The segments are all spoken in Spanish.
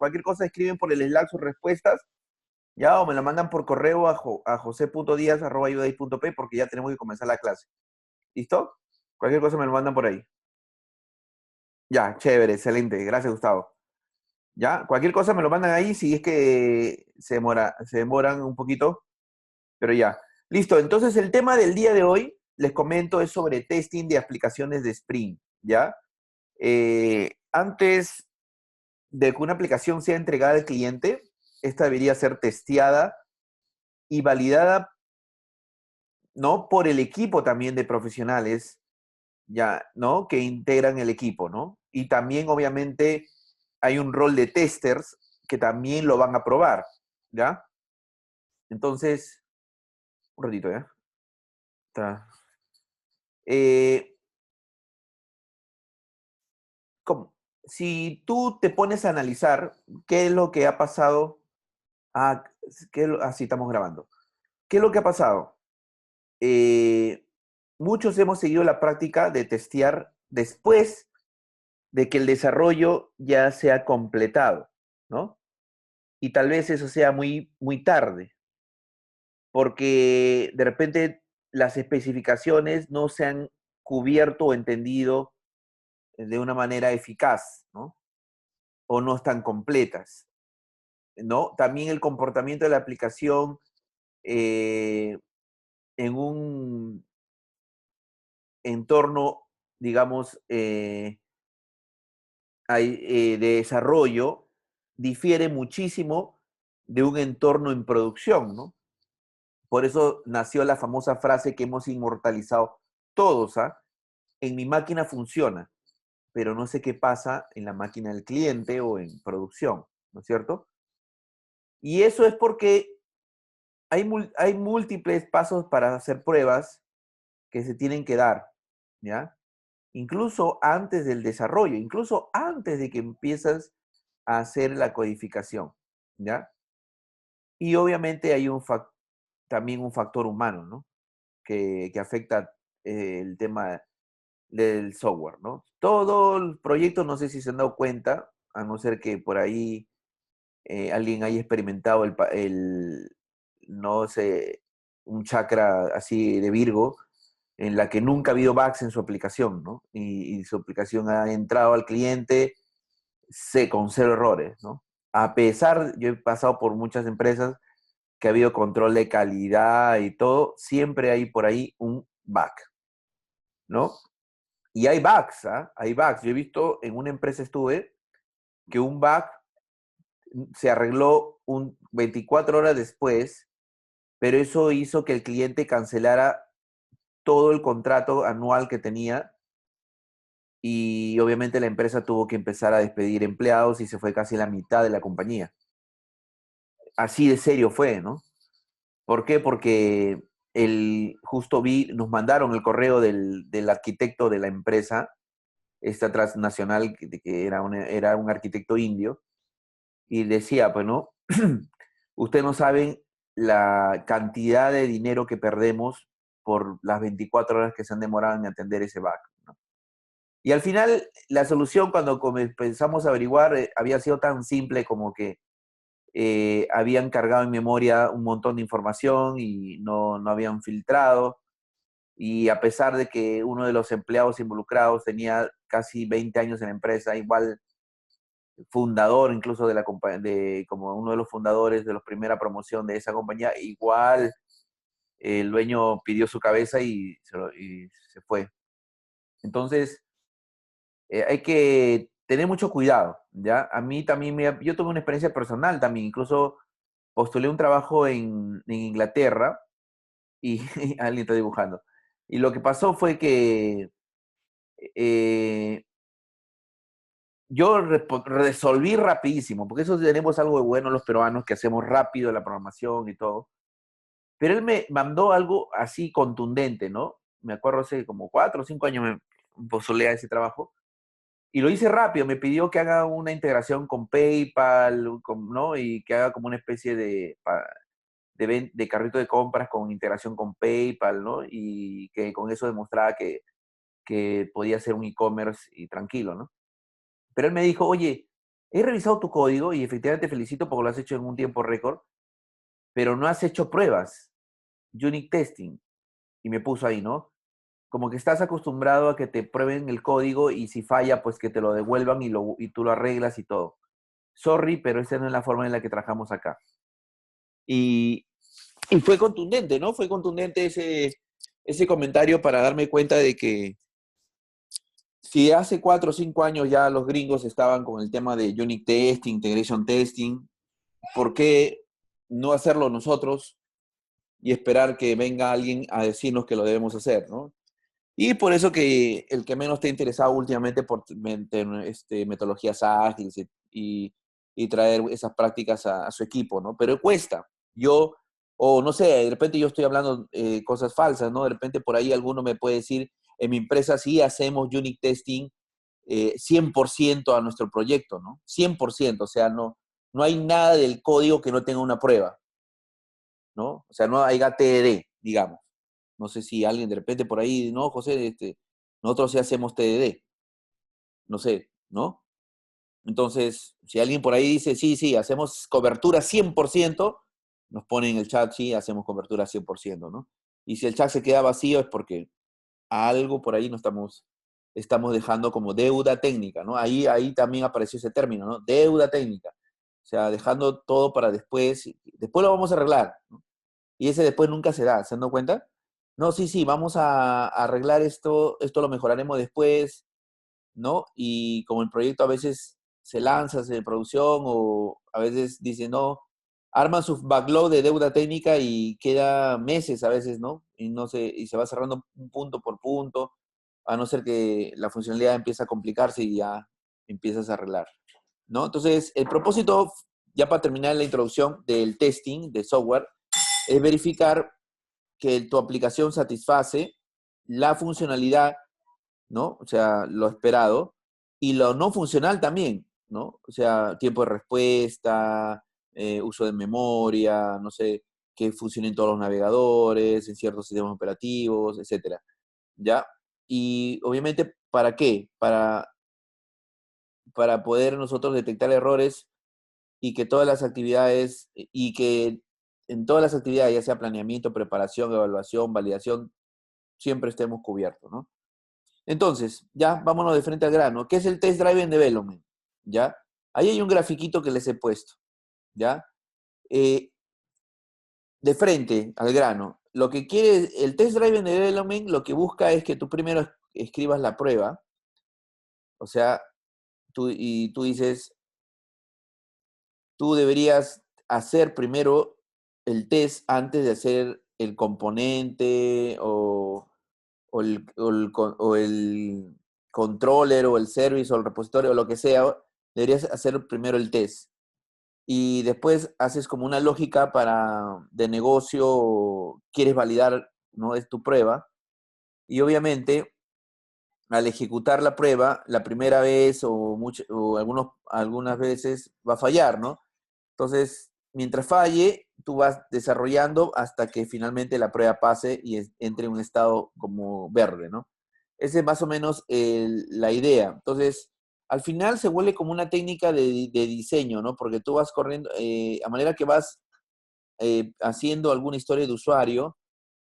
cualquier cosa escriben por el Slack sus respuestas, ya, o me lo mandan por correo a jose.diaz@udai.p porque ya tenemos que comenzar la clase. ¿Listo? Cualquier cosa me lo mandan por ahí. Ya, chévere, excelente. Gracias, Gustavo. Ya, cualquier cosa me lo mandan ahí si es que se demoran un poquito, pero ya. Listo, entonces el tema del día de hoy, les comento, es sobre testing de aplicaciones de Spring, ¿ya? Antes de que una aplicación sea entregada al cliente, esta debería ser testeada y validada, ¿no? Por el equipo también de profesionales, ya, ¿no? Que integran el equipo, ¿no? Y también, obviamente, hay un rol de testers que también lo van a probar, ¿ya? Entonces, un ratito, ¿ya? Está. Eh, ¿Cómo? Si tú te pones a analizar qué es lo que ha pasado, ah, sí, estamos grabando. ¿Qué es lo que ha pasado? Eh, Muchos hemos seguido la práctica de testear después de que el desarrollo ya se ha completado, ¿no? Y tal vez eso sea muy, muy tarde, porque de repente las especificaciones no se han cubierto o entendido de una manera eficaz, ¿no? O no están completas, ¿no? También el comportamiento de la aplicación eh, en un entorno, digamos, de desarrollo difiere muchísimo de un entorno en producción, ¿no? Por eso nació la famosa frase que hemos inmortalizado todos, ¿ah? En mi máquina funciona, pero no sé qué pasa en la máquina del cliente o en producción, ¿no es cierto? Y eso es porque hay múltiples pasos para hacer pruebas que se tienen que dar, ¿ya? Incluso antes del desarrollo, incluso antes de que empiezas a hacer la codificación, ¿ya? Y obviamente hay también un factor humano, ¿no? Que afecta el tema del software, ¿no? Todo el proyecto, no sé si se han dado cuenta, a no ser que por ahí alguien haya experimentado no sé, un chakra así de Virgo, en la que nunca ha habido bugs en su aplicación, ¿no? Y su aplicación ha entrado al cliente con cero errores, ¿no? A pesar, yo he pasado por muchas empresas que ha habido control de calidad y todo, siempre hay por ahí un bug, ¿no? Y hay bugs, ¿ah? Hay bugs. Yo he visto en una empresa estuve que un bug se arregló 24 horas después, pero eso hizo que el cliente cancelara todo el contrato anual que tenía y obviamente la empresa tuvo que empezar a despedir empleados y se fue casi la mitad de la compañía. Así de serio fue, ¿no? ¿Por qué? Porque nos mandaron el correo del arquitecto de la empresa, esta transnacional, que era un arquitecto indio, y decía, pues, ¿no? Ustedes no saben la cantidad de dinero que perdemos por las 24 horas que se han demorado en atender ese bug, ¿no? Y al final, la solución, cuando empezamos a averiguar, había sido tan simple como que habían cargado en memoria un montón de información y no habían filtrado. Y a pesar de que uno de los empleados involucrados tenía casi 20 años en la empresa, igual fundador incluso de la compañía, como uno de los fundadores de la primera promoción de esa compañía, igual el dueño pidió su cabeza y se fue. Entonces, hay que tener mucho cuidado, ¿ya? A mí también, yo tuve una experiencia personal también, incluso postulé un trabajo en Inglaterra y alguien está dibujando. Y lo que pasó fue que eh, yo resolví rapidísimo, porque eso tenemos algo de bueno los peruanos, que hacemos rápido la programación y todo. Pero él me mandó algo así contundente, ¿no? Me acuerdo hace como 4 o 5 años me postulé a ese trabajo. Y lo hice rápido, me pidió que haga una integración con PayPal, ¿no? Y que haga como una especie de carrito de compras con integración con PayPal, ¿no? Y que con eso demostraba que podía ser un e-commerce y tranquilo, ¿no? Pero él me dijo, oye, he revisado tu código y efectivamente te felicito porque lo has hecho en un tiempo récord, pero no has hecho pruebas, unit testing, y me puso ahí, ¿no? Como que estás acostumbrado a que te prueben el código y si falla, pues que te lo devuelvan y tú lo arreglas y todo. Sorry, pero esa no es la forma en la que trabajamos acá. Y, y fue contundente, ¿no? Fue contundente ese comentario para darme cuenta de que si hace 4 o 5 años ya los gringos estaban con el tema de unit testing, integration testing, ¿por qué no hacerlo nosotros y esperar que venga alguien a decirnos que lo debemos hacer, ¿no? Y por eso que el que menos te ha interesado últimamente por metodologías ágiles y traer esas prácticas a su equipo, ¿no? Pero cuesta. Yo, o no sé, de repente yo estoy hablando cosas falsas, ¿no? De repente por ahí alguno me puede decir, en mi empresa sí hacemos unit testing 100% a nuestro proyecto, ¿no? 100%, o sea, no hay nada del código que no tenga una prueba, ¿no? O sea, no hay TDD, digamos. No sé si alguien de repente por ahí, no, José, nosotros sí hacemos TDD, no sé, ¿no? Entonces, si alguien por ahí dice, sí, sí, hacemos cobertura 100%, nos pone en el chat, sí, hacemos cobertura 100%, ¿no? Y si el chat se queda vacío es porque algo por ahí no estamos dejando como deuda técnica, ¿no? Ahí también apareció ese término, ¿no? Deuda técnica. O sea, dejando todo para después lo vamos a arreglar, ¿no? Y ese después nunca se da, ¿se dan cuenta? No, sí, sí, vamos a arreglar esto lo mejoraremos después, ¿no? Y como el proyecto a veces se lanza, se de producción, o a veces dicen, no, arman su backlog de deuda técnica y queda meses a veces, ¿no? Y, no se, y se va cerrando punto por punto, a no ser que la funcionalidad empieza a complicarse y ya empiezas a arreglar, ¿no? Entonces, el propósito, ya para terminar la introducción del testing de software, es verificar que tu aplicación satisface la funcionalidad, ¿no? O sea, lo esperado, y lo no funcional también, ¿no? O sea, tiempo de respuesta, uso de memoria, no sé, que funcione en todos los navegadores, en ciertos sistemas operativos, etcétera, ¿ya? Y obviamente, ¿para qué? Para poder nosotros detectar errores y que todas las actividades, y que en todas las actividades, ya sea planeamiento, preparación, evaluación, validación, siempre estemos cubiertos, ¿no? Entonces, ya vámonos de frente al grano. ¿Qué es el Test Driven Development? ¿Ya? Ahí hay un grafiquito que les he puesto, ¿ya? Eh, de frente al grano. Lo que quiere el Test Driven Development, lo que busca es que tú primero escribas la prueba, o sea, tú dices, tú deberías hacer primero el test antes de hacer el componente o el controller o el service o el repositorio o lo que sea, deberías hacer primero el test. Y después haces como una lógica de negocio, quieres validar, ¿no? Es tu prueba. Y obviamente, al ejecutar la prueba, la primera vez o algunas veces va a fallar, ¿no? Entonces, mientras falle, tú vas desarrollando hasta que finalmente la prueba pase y entre en un estado como verde, ¿no? Esa es más o menos la idea. Entonces, al final se vuelve como una técnica de diseño, ¿no? Porque tú vas corriendo, a manera que vas haciendo alguna historia de usuario,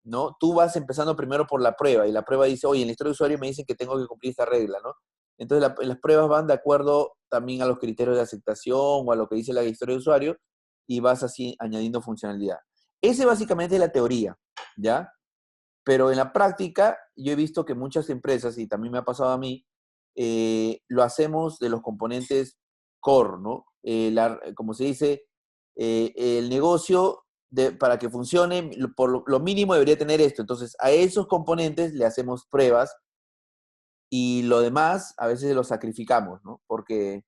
¿no? Tú vas empezando primero por la prueba y la prueba dice, oye, en la historia de usuario me dicen que tengo que cumplir esta regla, ¿no? Entonces las pruebas van de acuerdo también a los criterios de aceptación o a lo que dice la historia de usuario y vas así añadiendo funcionalidad. Ese básicamente es la teoría, ¿ya? Pero en la práctica yo he visto que muchas empresas, y también me ha pasado a mí, lo hacemos de los componentes core, ¿no? Como se dice, el negocio para que funcione, por lo mínimo debería tener esto. Entonces, a esos componentes le hacemos pruebas y lo demás a veces lo sacrificamos, ¿no? Porque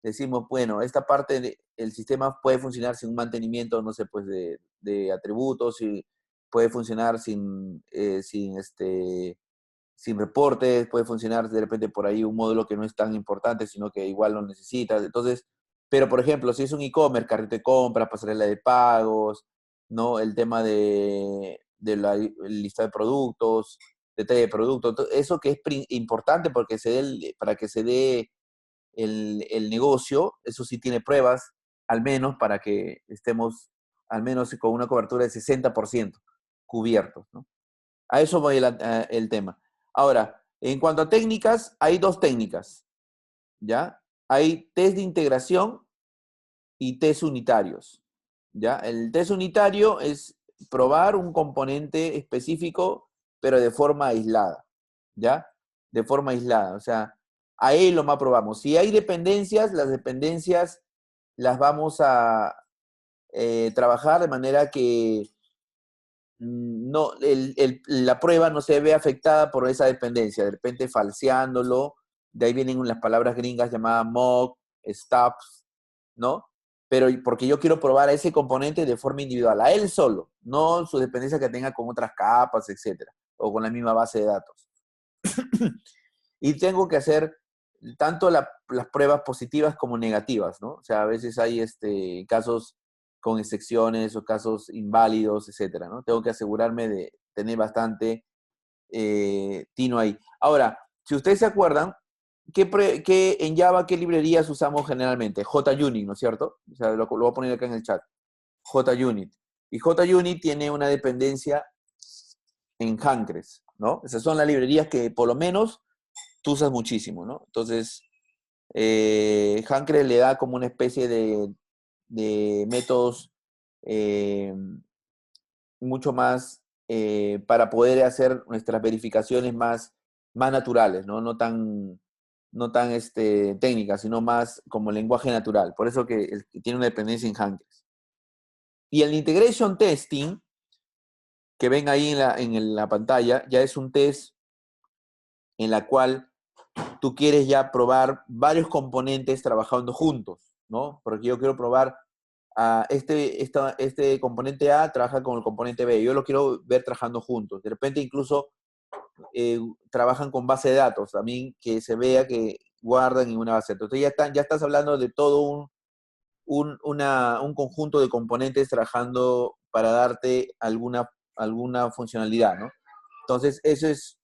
decimos, bueno, esta parte del sistema puede funcionar sin un mantenimiento, no sé, pues de atributos, y puede funcionar sin reportes, puede funcionar de repente por ahí un módulo que no es tan importante, sino que igual lo necesitas. Entonces, pero por ejemplo, si es un e-commerce, carrito de compras, pasarela de pagos, ¿no? El tema de la lista de productos, detalle de productos, eso que es importante porque para que se dé el negocio, eso sí tiene pruebas, al menos para que estemos al menos con una cobertura de 60% cubiertos, ¿no? A eso voy el tema. Ahora, en cuanto a técnicas, hay dos técnicas, ¿ya? Hay test de integración y test unitarios, ¿ya? El test unitario es probar un componente específico, pero de forma aislada, ¿ya? De forma aislada, o sea, ahí lo más probamos. Si hay dependencias, las dependencias las vamos a trabajar de manera que no, la prueba no se ve afectada por esa dependencia, de repente falseándolo, de ahí vienen las palabras gringas llamadas mock, stubs, ¿no? Pero porque yo quiero probar a ese componente de forma individual, a él solo, no su dependencia que tenga con otras capas, etcétera, o con la misma base de datos. Y tengo que hacer tanto las pruebas positivas como negativas, ¿no? O sea, a veces hay casos con excepciones o casos inválidos, etcétera, ¿no? Tengo que asegurarme de tener bastante tino ahí. Ahora, si ustedes se acuerdan, en Java qué librerías usamos generalmente? JUnit, ¿no es cierto? O sea, lo voy a poner acá en el chat. JUnit. Y JUnit tiene una dependencia en Hancres, ¿no? Esas son las librerías que por lo menos tú usas muchísimo, ¿no? Entonces, Hancres le da como una especie de métodos eh, mucho más para poder hacer nuestras verificaciones más naturales, ¿no? No tan técnicas, sino más como lenguaje natural. Por eso que tiene una dependencia en Hancres. Y el integration testing, que ven ahí en la pantalla, ya es un test en la cual tú quieres ya probar varios componentes trabajando juntos, ¿no? Porque yo quiero probar este componente A trabaja con el componente B, yo lo quiero ver trabajando juntos. De repente incluso trabajan con base de datos, también que se vea que guardan en una base de datos. Entonces ya estás hablando de todo un conjunto de componentes trabajando para darte alguna funcionalidad, ¿no? Entonces, eso es.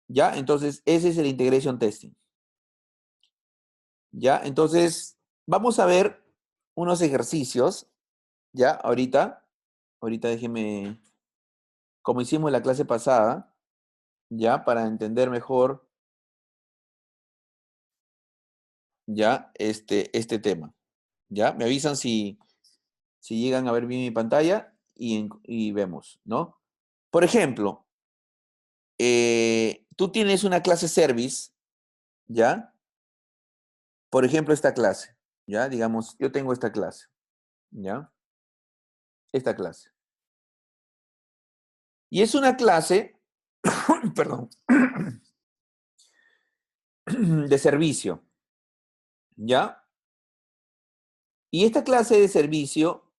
¿Ya? Entonces, ese es el integration testing. ¿Ya? Entonces, vamos a ver unos ejercicios, ¿ya? Ahorita déjeme, como hicimos la clase pasada, ¿ya? Para entender mejor, ¿ya? Este tema, ¿ya? Me avisan si llegan a ver bien mi pantalla y vemos, ¿no? Por ejemplo, tú tienes una clase service, ¿ya? Por ejemplo, esta clase, ¿ya? Digamos, yo tengo esta clase, ¿ya? Esta clase. Y es una clase, perdón, de servicio, ¿ya? Y esta clase de servicio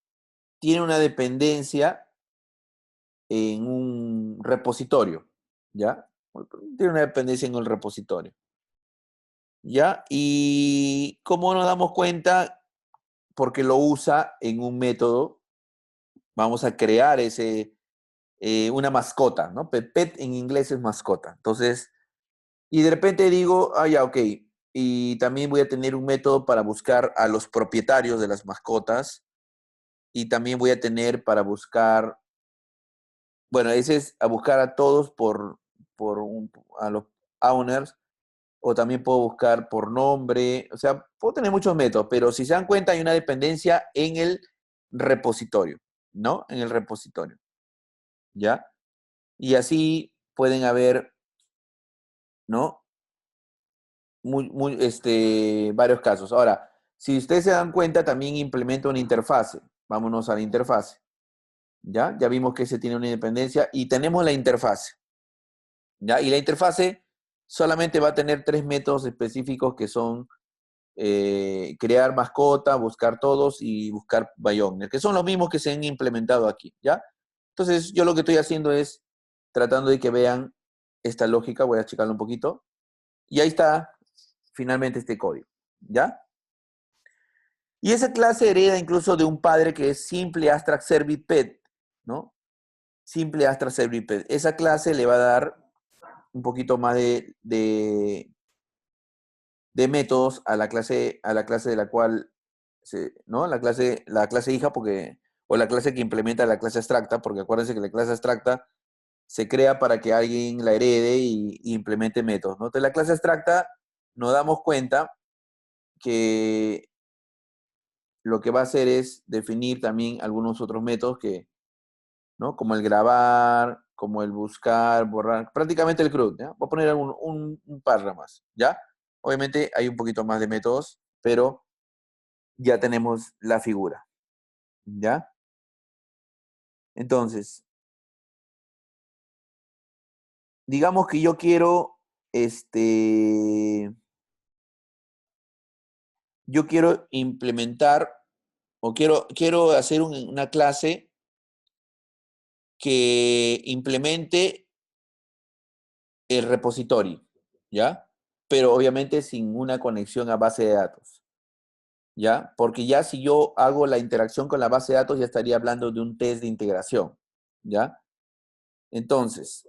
tiene una dependencia en un repositorio, ¿ya? Tiene una dependencia en un repositorio, ¿ya? Y ¿cómo nos damos cuenta? Porque lo usa en un método, vamos a crear una mascota, ¿no? Pet en inglés es mascota. Entonces, y de repente digo, ya, ok, y también voy a tener un método para buscar a los propietarios de las mascotas y también voy a tener para buscar, bueno, ese es a buscar a todos a los owners, o también puedo buscar por nombre, o sea, puedo tener muchos métodos, pero si se dan cuenta hay una dependencia en el repositorio, ¿no? En el repositorio, ¿ya? Y así pueden haber, ¿no? Varios casos. Ahora, si ustedes se dan cuenta, también implementa una interfase. Vámonos a la interfase. ¿Ya? Ya vimos que ese tiene una independencia y tenemos la interfase. ¿Ya? Y la interfase solamente va a tener tres métodos específicos que son crear mascota, buscar todos y buscar by owner, que son los mismos que se han implementado aquí. ¿Ya? Entonces, yo lo que estoy haciendo es tratando de que vean esta lógica. Voy a checarlo un poquito. Y ahí está finalmente este código. ¿Ya? Y esa clase hereda incluso de un padre que es simple abstract service pet, ¿no? Simple abstract service pet. Esa clase le va a dar un poquito más de métodos a la clase de la cual, ¿no? La clase hija, porque, o la clase que implementa la clase abstracta, porque acuérdense que la clase abstracta se crea para que alguien la herede y implemente métodos, ¿no? Entonces, la clase abstracta nos damos cuenta que lo que va a hacer es definir también algunos otros métodos que, ¿no? Como el grabar, como el buscar, borrar, prácticamente el CRUD, ¿ya? Voy a poner un par nada más, ¿ya? Obviamente hay un poquito más de métodos, pero ya tenemos la figura, ¿ya? Entonces, digamos que yo quiero, yo quiero implementar o quiero hacer una clase que implemente el repositorio, ¿ya? Pero obviamente sin una conexión a base de datos, ¿ya? Porque ya si yo hago la interacción con la base de datos, ya estaría hablando de un test de integración, ¿ya? Entonces,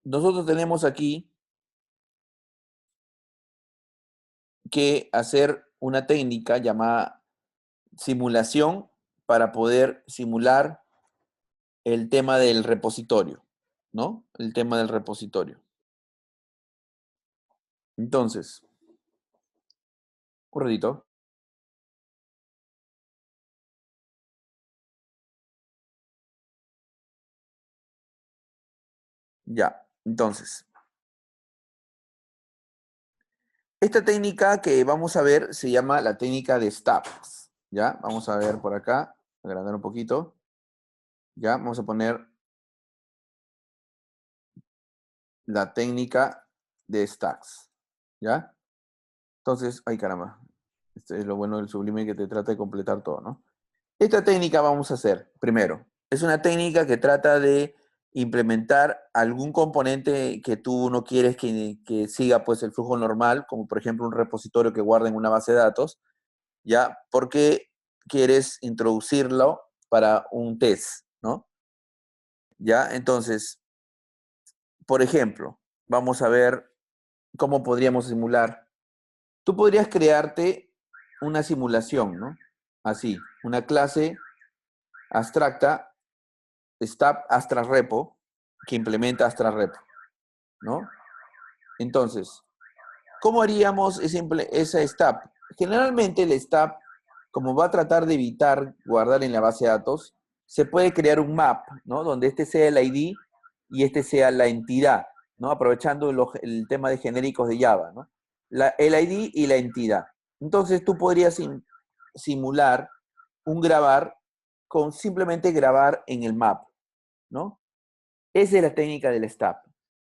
nosotros tenemos aquí que hacer una técnica llamada simulación para poder simular el tema del repositorio, ¿no? El tema del repositorio. Entonces, un ratito. Ya, entonces, esta técnica que vamos a ver se llama la técnica de steps, ¿ya? Vamos a ver por acá, agrandar un poquito, ¿ya? Vamos a poner la técnica de stacks, ¿ya? Entonces, ay caramba, este es lo bueno del Sublime que te trata de completar todo, ¿no? Esta técnica vamos a hacer, primero, es una técnica que trata de implementar algún componente que tú no quieres que siga pues el flujo normal, como por ejemplo un repositorio que guarda en una base de datos, ¿ya? Porque quieres introducirlo para un test, ¿no? ¿Ya? Entonces, por ejemplo, vamos a ver cómo podríamos simular. Tú podrías crearte una simulación, ¿no? Así, una clase abstracta, Step Astra Repo, que implementa Astra Repo, ¿no? Entonces, ¿cómo haríamos esa step? Generalmente el step, como va a tratar de evitar guardar en la base de datos, se puede crear un map, ¿no? Donde este sea el ID y este sea la entidad, ¿no? Aprovechando el tema de genéricos de Java, ¿no? El ID y la entidad. Entonces tú podrías simular un grabar con simplemente grabar en el map, ¿no? Esa es la técnica del step,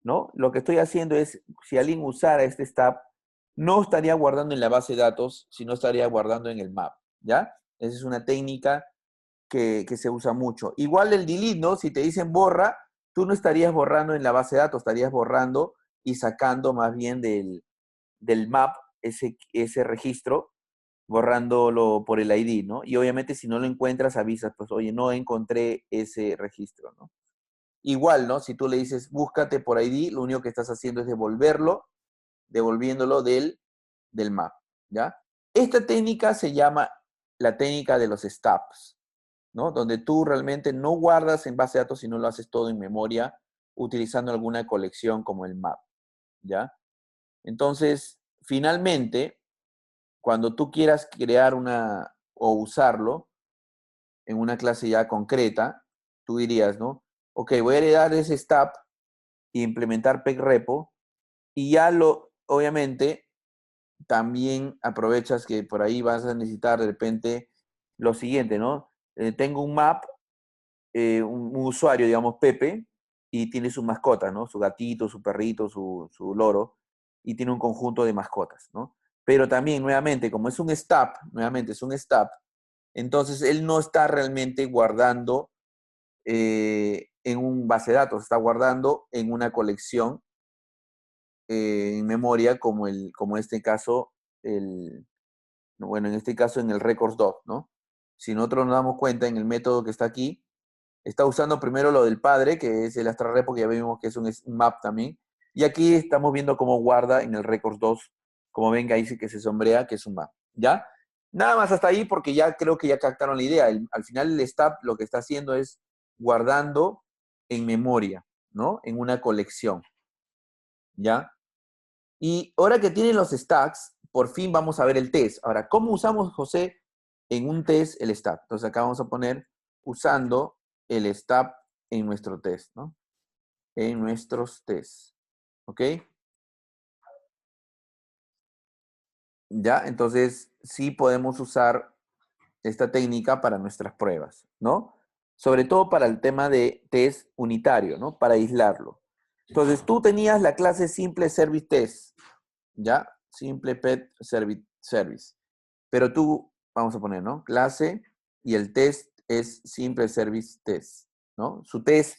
¿no? Lo que estoy haciendo es, si alguien usara este step, no estaría guardando en la base de datos, sino estaría guardando en el map, ¿ya? Esa es una técnica que se usa mucho. Igual el delete, ¿no? Si te dicen borra, tú no estarías borrando en la base de datos, estarías borrando y sacando más bien del map ese registro, borrándolo por el ID, ¿no? Y obviamente si no lo encuentras, avisas, pues, oye, no encontré ese registro, ¿no? Igual, ¿no? Si tú le dices, búscate por ID, lo único que estás haciendo es devolviéndolo del map, ¿ya? Esta técnica se llama la técnica de los stubs, ¿no? Donde tú realmente no guardas en base de datos, sino lo haces todo en memoria, utilizando alguna colección como el map, ¿ya? Entonces, finalmente, cuando tú quieras crear o usarlo en una clase ya concreta, tú dirías, ¿no? Ok, voy a heredar ese stub y implementar PEG-repo, y ya obviamente, también aprovechas que por ahí vas a necesitar de repente lo siguiente, ¿no? Tengo un map, un usuario, digamos, Pepe, y tiene su mascota, ¿no? Su gatito, su perrito, su loro, y tiene un conjunto de mascotas, ¿no? Pero también, nuevamente, como es un stub, nuevamente es un stub, entonces él no está realmente guardando en un base de datos, está guardando en una colección en memoria como este caso, bueno, en este caso en el records.dot, ¿no? Si nosotros nos damos cuenta en el método que está aquí, está usando primero lo del padre, que es el AstraRepo, que ya vimos que es un map también. Y aquí estamos viendo cómo guarda en el records.dos, como ven que ahí sí que se sombrea, que es un map. ¿Ya? Nada más hasta ahí porque ya creo que ya captaron la idea. Al final el stub lo que está haciendo es guardando en memoria, ¿no? En una colección. ¿Ya? Y ahora que tienen los stacks, por fin vamos a ver el test. Ahora, ¿cómo usamos, José, en un test el stack? Entonces acá vamos a poner usando el stack en nuestro test, ¿no? En nuestros tests. ¿Ok? Ya, entonces sí podemos usar esta técnica para nuestras pruebas, ¿no? Sobre todo para el tema de test unitario, ¿no? Para aislarlo. Entonces tú tenías la clase Simple Service Test, ¿ya? Simple Pet Service. Pero tú, vamos a poner, ¿no? Clase y el test es Simple Service Test, ¿no? Su test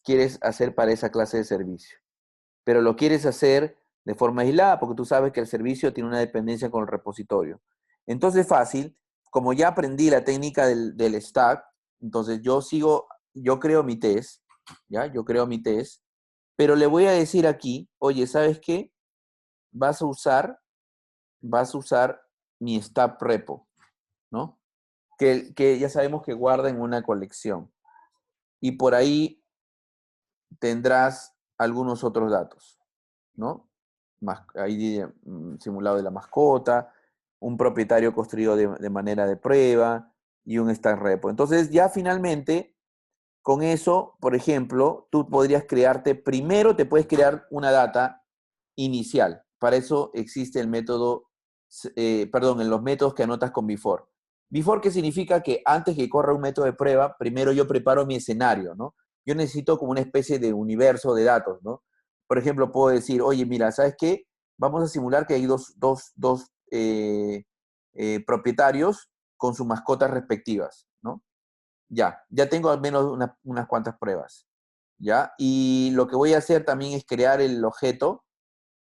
quieres hacer para esa clase de servicio, pero lo quieres hacer de forma aislada porque tú sabes que el servicio tiene una dependencia con el repositorio. Entonces, fácil, como ya aprendí la técnica del stack, entonces yo creo mi test, ¿ya? Yo creo mi test, pero le voy a decir aquí, oye, ¿sabes qué? Vas a usar, vas a usar mi stub repo, ¿no? Que ya sabemos que guarda en una colección. Y por ahí tendrás algunos otros datos, ¿no? Ahí simulado de la mascota, un propietario construido de manera de prueba y un stack repo. Entonces ya finalmente, con eso, por ejemplo, tú podrías crearte, primero te puedes crear una data inicial. Para eso existe el método, perdón, en los métodos que anotas con before. Before, ¿qué significa? Que antes que corra un método de prueba, primero yo preparo mi escenario, ¿no? Yo necesito como una especie de universo de datos, ¿no? Por ejemplo, puedo decir, oye, mira, ¿sabes qué? Vamos a simular que hay dos propietarios con sus mascotas respectivas, ¿no? Ya tengo al menos unas cuantas pruebas, ¿ya? Y lo que voy a hacer también es crear el objeto,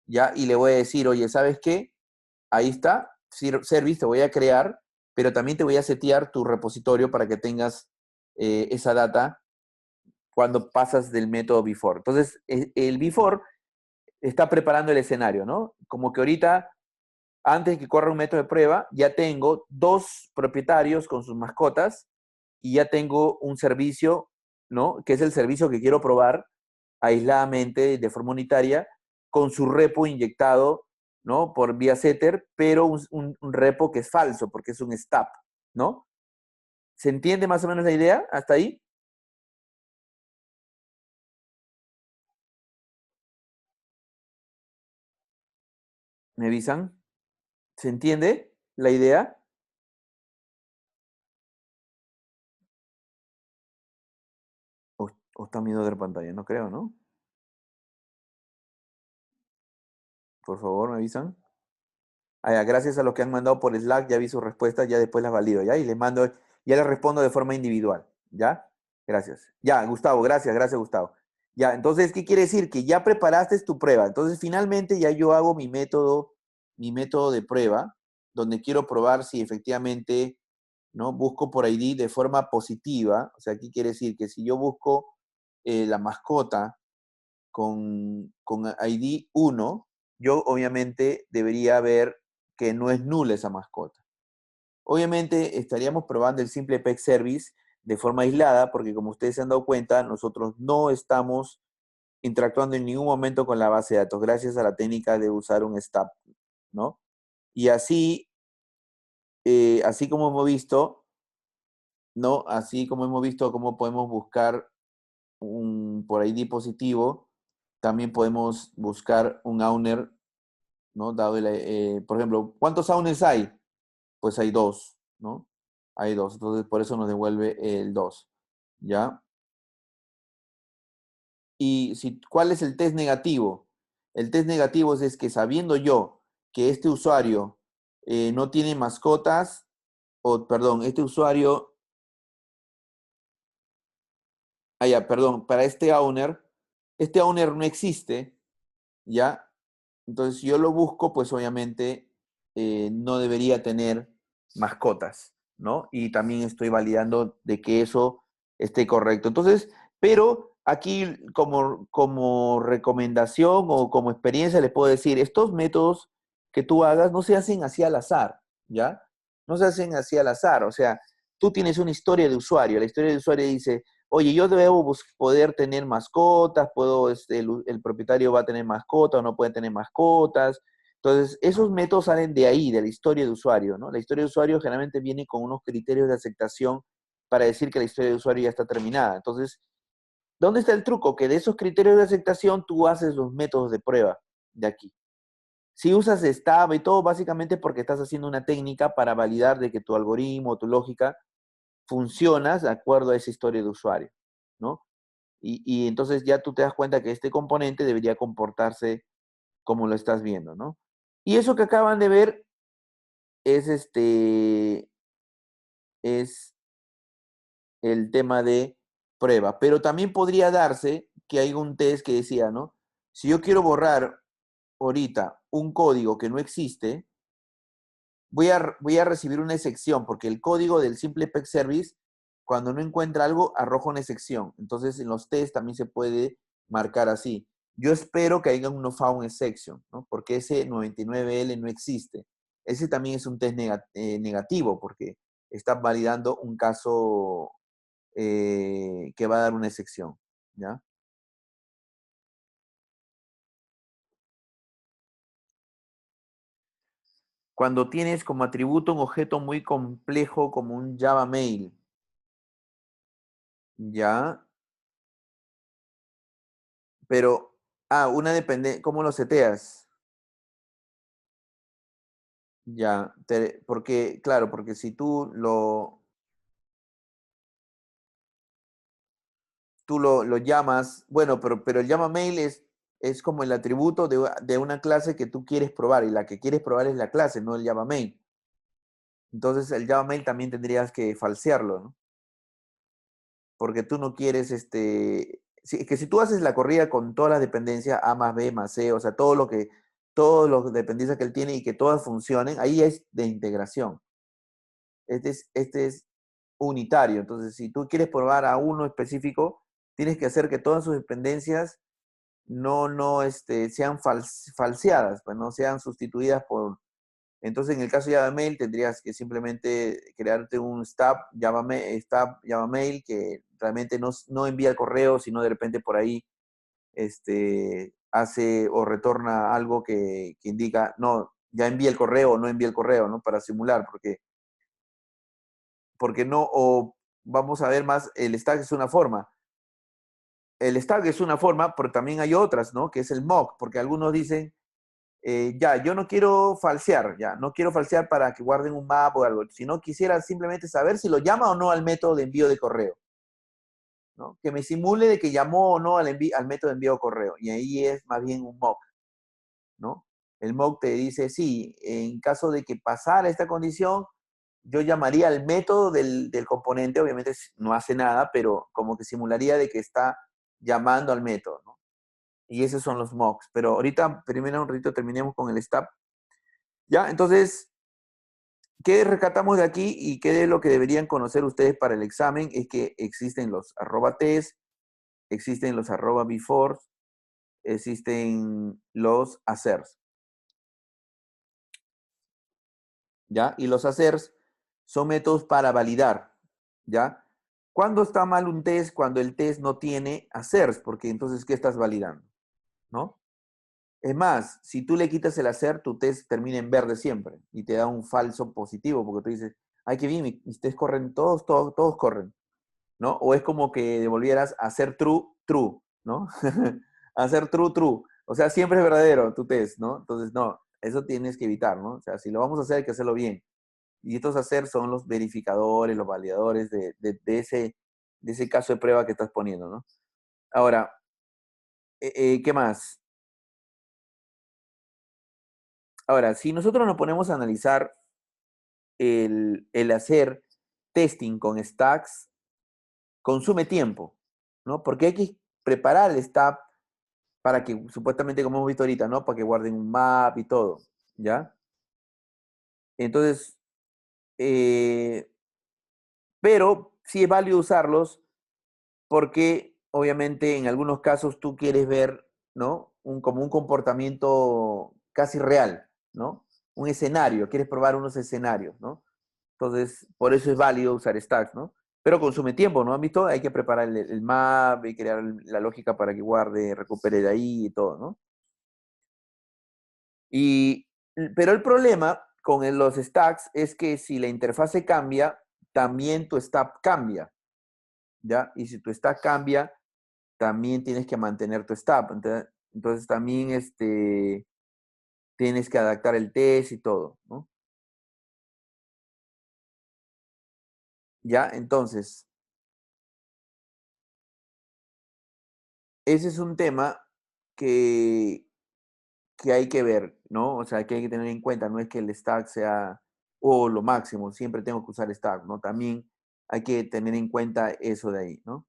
¿ya? Y le voy a decir, oye, ¿sabes qué? Ahí está, service, te voy a crear, pero también te voy a setear tu repositorio para que tengas esa data cuando pasas del método before. Entonces, el before está preparando el escenario, ¿no? Como que ahorita, antes de que corra un método de prueba, ya tengo dos propietarios con sus mascotas y ya tengo un servicio, ¿no? Que es el servicio que quiero probar aisladamente, de forma unitaria, con su repo inyectado, ¿no? Por vía setter, pero un repo que es falso, porque es un stub, ¿no? ¿Se entiende más o menos la idea hasta ahí? ¿Me avisan? ¿Se entiende la idea? O está mi de pantalla, no creo, ¿no? Por favor, me avisan. Ah, ya, gracias a los que han mandado por Slack, ya vi sus respuestas, ya después las valido, ¿ya? Y les mando, ya les respondo de forma individual, ¿ya? Gracias. Ya, Gustavo, gracias, Gustavo. Ya, entonces, ¿qué quiere decir? Que ya preparaste tu prueba. Entonces, finalmente ya yo hago mi método de prueba, donde quiero probar si efectivamente, ¿no? Busco por ID de forma positiva. O sea, ¿qué quiere decir? Que si yo busco la mascota con ID 1, yo obviamente debería ver que no es nula esa mascota. Obviamente estaríamos probando el simple PEG Service de forma aislada, porque como ustedes se han dado cuenta, nosotros no estamos interactuando en ningún momento con la base de datos, gracias a la técnica de usar un stub, ¿no? Y así como hemos visto, ¿no? Así como hemos visto cómo podemos buscar por ID positivo, también podemos buscar un owner, ¿no? Por ejemplo, ¿cuántos owners hay? Pues hay dos, ¿no? Hay dos, entonces por eso nos devuelve el 2, ¿ya? Y ¿cuál es el test negativo? El test negativo es que sabiendo yo que este usuario no tiene mascotas, o perdón, perdón, para este owner no existe, ¿ya? Entonces, si yo lo busco, pues obviamente no debería tener mascotas, ¿no? Y también estoy validando de que eso esté correcto. Entonces, pero aquí como recomendación o como experiencia les puedo decir, estos métodos que tú hagas no se hacen así al azar, ¿ya? No se hacen así al azar, o sea, tú tienes una historia de usuario, la historia de usuario dice, oye, yo debo poder tener mascotas, el propietario va a tener mascotas o no puede tener mascotas. Entonces, esos métodos salen de ahí, de la historia de usuario, ¿no? La historia de usuario generalmente viene con unos criterios de aceptación para decir que la historia de usuario ya está terminada. Entonces, ¿dónde está el truco? Que de esos criterios de aceptación tú haces los métodos de prueba de aquí. Si usas Stab y todo, básicamente porque estás haciendo una técnica para validar de que tu algoritmo, tu lógica, funciona de acuerdo a esa historia de usuario, ¿no? Y entonces ya tú te das cuenta que este componente debería comportarse como lo estás viendo, ¿no? Y eso que acaban de ver es es el tema de prueba, pero también podría darse que hay un test que decía, ¿no? Si yo quiero borrar ahorita un código que no existe, voy a recibir una excepción, porque el código del simple PEG service, cuando no encuentra algo, arroja una excepción. Entonces, en los tests también se puede marcar así. Yo espero que haya un no found exception, ¿no? Porque ese 99L no existe. Ese también es un test negativo, porque está validando un caso que va a dar una excepción, ¿ya? Cuando tienes como atributo un objeto muy complejo como un Java Mail, ¿ya? Pero, una dependencia, ¿cómo lo seteas? Ya, porque, claro, porque si tú lo llamas, bueno, pero el llama mail es como el atributo de una clase que tú quieres probar, y la que quieres probar es la clase, no el llama mail. Entonces, el llama mail también tendrías que falsearlo, ¿no? Porque tú no quieres, que si tú haces la corrida con todas las dependencias, A más B más C, o sea, todas las dependencias que él tiene y que todas funcionen, ahí es de integración. Este es unitario. Entonces, si tú quieres probar a uno específico, tienes que hacer que todas sus dependencias no sean falseadas, pues no sean sustituidas por... Entonces, en el caso de Java Mail, tendrías que simplemente crearte un stub Java Mail que realmente no envía el correo, sino de repente por ahí hace o retorna algo que indica, no, ya envía el correo o no envía el correo, ¿no? Para simular, porque no, o vamos a ver más, el stack es una forma. El stack es una forma, pero también hay otras, ¿no? Que es el mock, porque algunos dicen, ya, yo no quiero falsear, ya, no quiero falsear para que guarden un map o algo, sino quisiera simplemente saber si lo llama o no al método de envío de correo, ¿no? Que me simule de que llamó o no al método de envío de correo, y ahí es más bien un mock, ¿no? El mock te dice, sí, en caso de que pasara esta condición, yo llamaría al método del componente, obviamente no hace nada, pero como que simularía de que está llamando al método, ¿no? Y esos son los mocks. Pero ahorita, primero un ratito, terminemos con el step. Ya, entonces, ¿qué rescatamos de aquí y qué es lo que deberían conocer ustedes para el examen? Es que existen los @test, existen los @before, existen los asserts, ¿ya? Y los asserts son métodos para validar, ¿ya? ¿Cuándo está mal un test? Cuando el test no tiene asserts, porque entonces, ¿qué estás validando? ¿No? Es más, si tú le quitas el hacer, tu test termina en verde siempre y te da un falso positivo, porque tú dices, ay, qué bien, mis tests corren, todos corren, ¿no? O es como que devolvieras hacer true, true, ¿no? Hacer true, true. O sea, siempre es verdadero tu test, ¿no? Entonces, no, eso tienes que evitar, ¿no? O sea, si lo vamos a hacer, hay que hacerlo bien. Y estos hacer son los verificadores, los validadores de ese caso de prueba que estás poniendo, ¿no? Ahora, ¿qué más? Ahora, si nosotros nos ponemos a analizar el hacer testing con stacks, consume tiempo, ¿no? Porque hay que preparar el stack para que, supuestamente, como hemos visto ahorita, ¿no? Para que guarden un map y todo, ¿ya? Entonces, eh, pero sí es válido usarlos porque obviamente en algunos casos tú quieres ver, ¿no? Como un comportamiento casi real, ¿no? Un escenario, quieres probar unos escenarios, ¿no? Entonces, por eso es válido usar stacks, ¿no? Pero consume tiempo, ¿no? ¿Han visto? Hay que preparar el map y crear la lógica para que guarde, recupere de ahí y todo, ¿no? Y, pero el problema con los stacks es que si la interfase cambia, también tu stack cambia, ¿ya? Y si tu stack cambia, también tienes que mantener tu stack. Entonces también tienes que adaptar el test y todo, ¿no? ¿Ya? Entonces, ese es un tema que, que hay que ver, ¿no? O sea, que hay que tener en cuenta, no es que el stack sea lo máximo, siempre tengo que usar stack, ¿no? También hay que tener en cuenta eso de ahí, ¿no?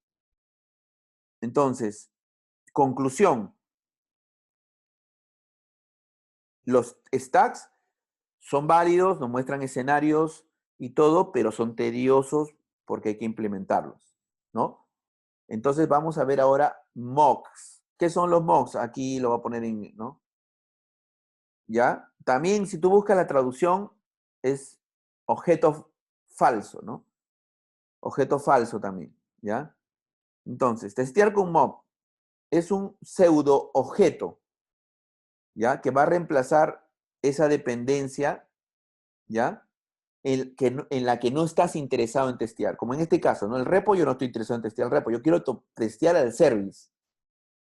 Entonces, conclusión, los stacks son válidos, nos muestran escenarios y todo, pero son tediosos porque hay que implementarlos, ¿no? Entonces vamos a ver ahora mocks. ¿Qué son los mocks? Aquí lo voy a poner en, ¿no? ¿Ya? También si tú buscas la traducción es objeto falso, ¿no? Objeto falso también, ¿ya? Entonces, testear con mock es un pseudo objeto, ¿ya? Que va a reemplazar esa dependencia, ¿ya? En la que no estás interesado en testear. Como en este caso, ¿no? El repo, yo no estoy interesado en testear el repo, yo quiero testear el service,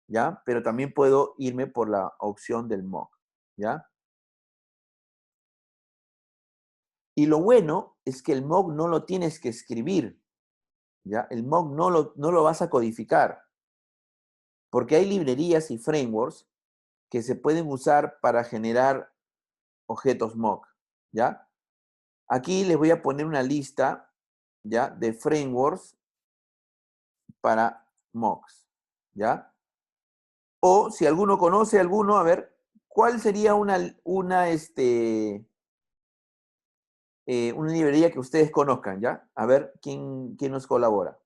¿ya? Pero también puedo irme por la opción del mock, ¿ya? Y lo bueno es que el mock no lo tienes que escribir, ¿ya? El mock no lo vas a codificar, porque hay librerías y frameworks que se pueden usar para generar objetos mock, ¿ya? Aquí les voy a poner una lista, ¿ya? De frameworks para mocks, ¿ya? O si alguno conoce alguno, a ver, ¿cuál sería una librería que ustedes conozcan, ¿ya? A ver, ¿quién nos colabora?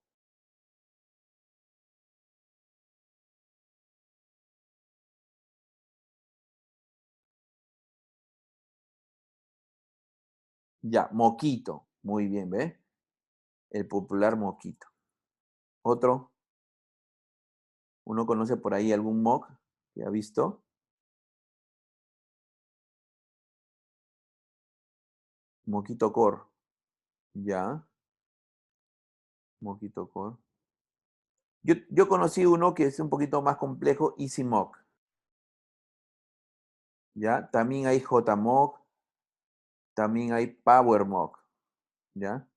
Ya, Moquito. Muy bien, ¿ve? El popular Moquito. Otro, ¿uno conoce por ahí algún mock que ha visto? Moquito Core. Ya, Moquito Core. Yo conocí uno que es un poquito más complejo, EasyMock. ¿Ya? También hay JMock, también hay PowerMock. ¿Ya?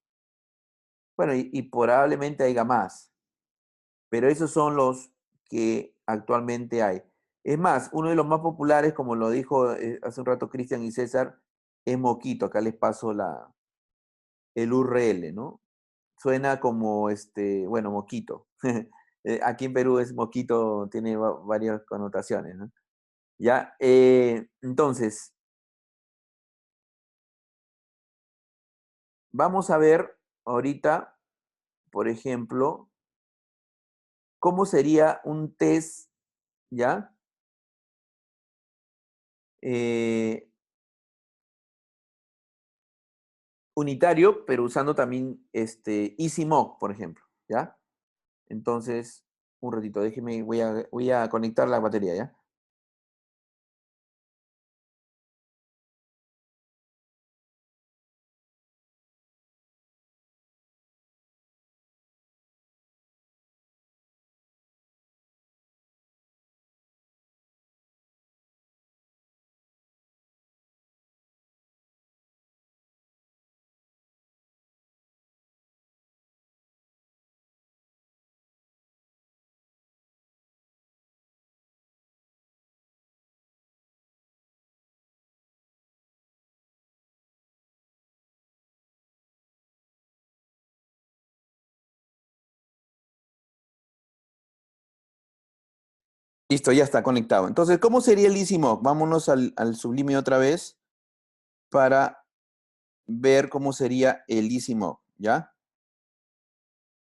Bueno, y probablemente haya más, pero esos son los que actualmente hay. Es más, uno de los más populares, como lo dijo hace un rato Cristian y César, es Moquito. Acá les paso el URL, ¿no? Suena como, bueno, Moquito. Aquí en Perú es Moquito, tiene varias connotaciones, ¿no? Ya, entonces, vamos a ver ahorita, por ejemplo, cómo sería un test, ¿ya? Eh, unitario, pero usando también EasyMock, por ejemplo, ¿ya? Entonces, un ratito, déjeme, voy a conectar la batería, ¿ya? Listo, ya está conectado. Entonces, ¿cómo sería el EasyMock? Vámonos al Sublime otra vez para ver cómo sería el EasyMock, ¿ya?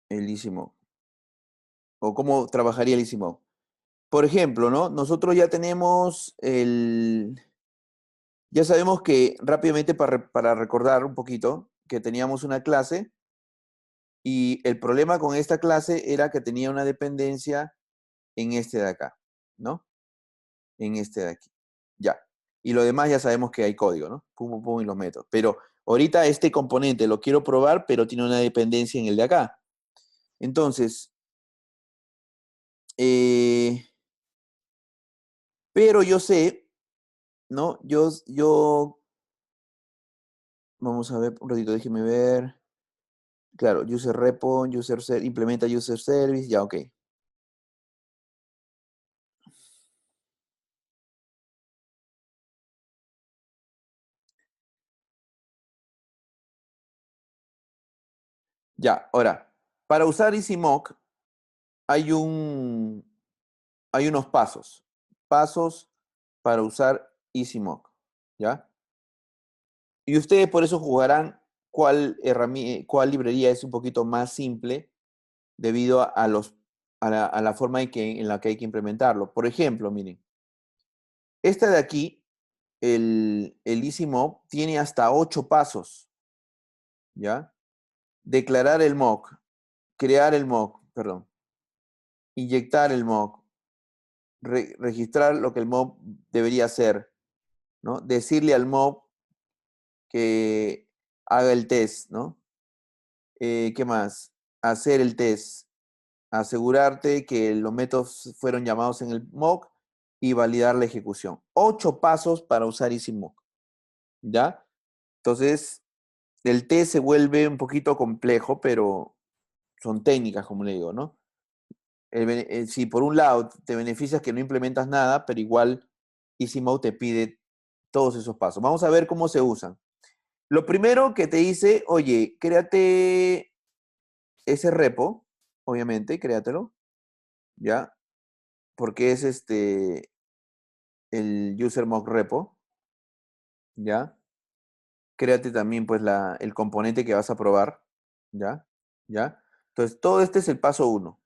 El EasyMock. O cómo trabajaría el EasyMock. Por ejemplo, ¿no? Nosotros ya tenemos ya sabemos que rápidamente para recordar un poquito, que teníamos una clase y el problema con esta clase era que tenía una dependencia en este de acá, ¿no? En este de aquí. Ya. Y lo demás ya sabemos que hay código, ¿no? Pum, pum, pum, y los meto. Pero ahorita este componente lo quiero probar, pero tiene una dependencia en el de acá. Entonces, eh, pero yo sé, ¿no? Vamos a ver un ratito, déjeme ver. Claro, user repo, implementa user service, ya, ok. Ya, ahora, para usar EasyMock hay hay unos pasos. Pasos para usar EasyMock, ¿ya? Y ustedes por eso jugarán cuál librería es un poquito más simple debido a la forma en la que hay que implementarlo. Por ejemplo, miren, esta de aquí, el EasyMock, tiene hasta 8 pasos, ¿ya? Declarar el mock, crear el mock, perdón, inyectar el mock, registrar lo que el mock debería hacer, ¿no? Decirle al mock que haga el test, ¿no? ¿Qué más? Hacer el test, asegurarte que los métodos fueron llamados en el mock y validar la ejecución. 8 pasos para usar EasyMock, ¿ya? Entonces, el test se vuelve un poquito complejo, pero son técnicas, como le digo, ¿no? Si por un lado te beneficias que no implementas nada, pero igual EasyMode te pide todos esos pasos. Vamos a ver cómo se usan. Lo primero que te dice, oye, créate ese repo, obviamente, créatelo, ¿ya? Porque es el user mock repo, ¿ya? Créate también pues el componente que vas a probar, ¿ya? ¿Ya? Entonces, todo este es el paso uno,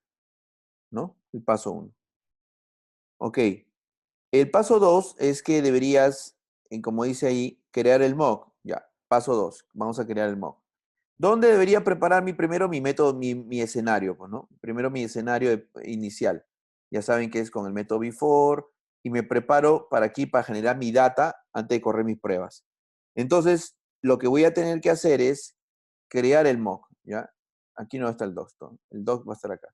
¿no? El paso uno. Ok. El paso 2 es que deberías, como dice ahí, crear el mock. Ya, paso 2. Vamos a crear el mock. ¿Dónde debería preparar primero mi método, mi escenario? Pues, ¿no? Primero mi escenario inicial. Ya saben que es con el método before y me preparo para aquí para generar mi data antes de correr mis pruebas. Entonces, lo que voy a tener que hacer es crear el mock, ¿ya? Aquí no está el doc. El doc va a estar acá.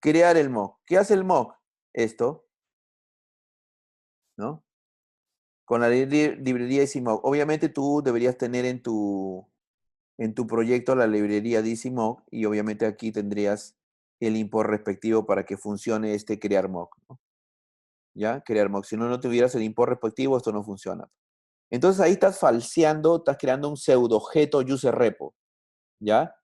Crear el mock. ¿Qué hace el mock? Esto, ¿no? Con la librería EasyMock. Obviamente tú deberías tener en tu proyecto la librería de EasyMock y obviamente aquí tendrías el import respectivo para que funcione este crear mock, ¿no? ¿Ya? Crear mock. Si no tuvieras el import respectivo, esto no funciona. Entonces ahí estás falseando, estás creando un pseudo objeto user repo, ¿ya?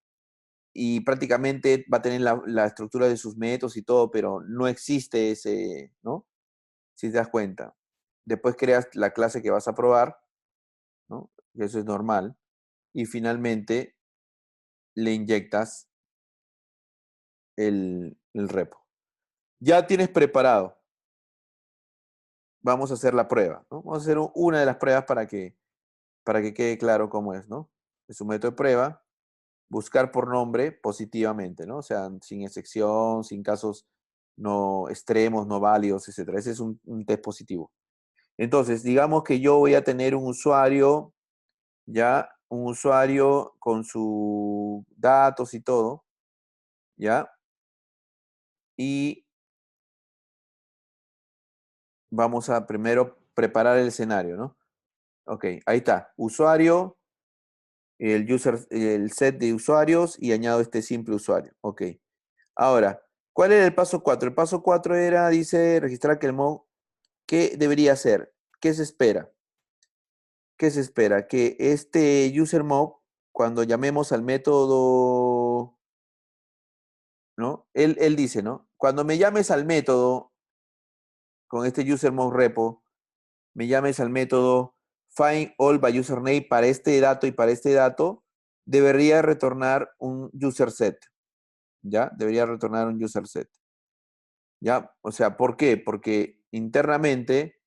Y prácticamente va a tener la estructura de sus métodos y todo, pero no existe ese, ¿no? Si te das cuenta. Después creas la clase que vas a probar, ¿no? Y eso es normal. Y finalmente le inyectas el repo. Ya tienes preparado. Vamos a hacer la prueba, ¿no? Vamos a hacer una de las pruebas para que quede claro cómo es, ¿no? Es un método de prueba, buscar por nombre positivamente, ¿no? O sea, sin excepción, sin casos no extremos, no válidos, etcétera. Ese es un test positivo. Entonces, digamos que yo voy a tener un usuario, ya, un usuario con sus datos y todo, ¿ya? Y vamos a primero preparar el escenario, ¿no? Ok, ahí está. Usuario, el set de usuarios y añado este simple usuario. Ok. Ahora, ¿cuál era el paso 4? El paso 4 era, dice, registrar que el mod, ¿qué debería hacer? ¿Qué se espera? ¿Qué se espera? Que este user mod, cuando llamemos al método, ¿no? Él dice, ¿no? Cuando me llames al método con este usermod repo, me llames al método find all by username para este dato y para este dato, debería retornar un user set. ¿Ya? Debería retornar un user set. ¿Ya? O sea, ¿por qué? Porque internamente,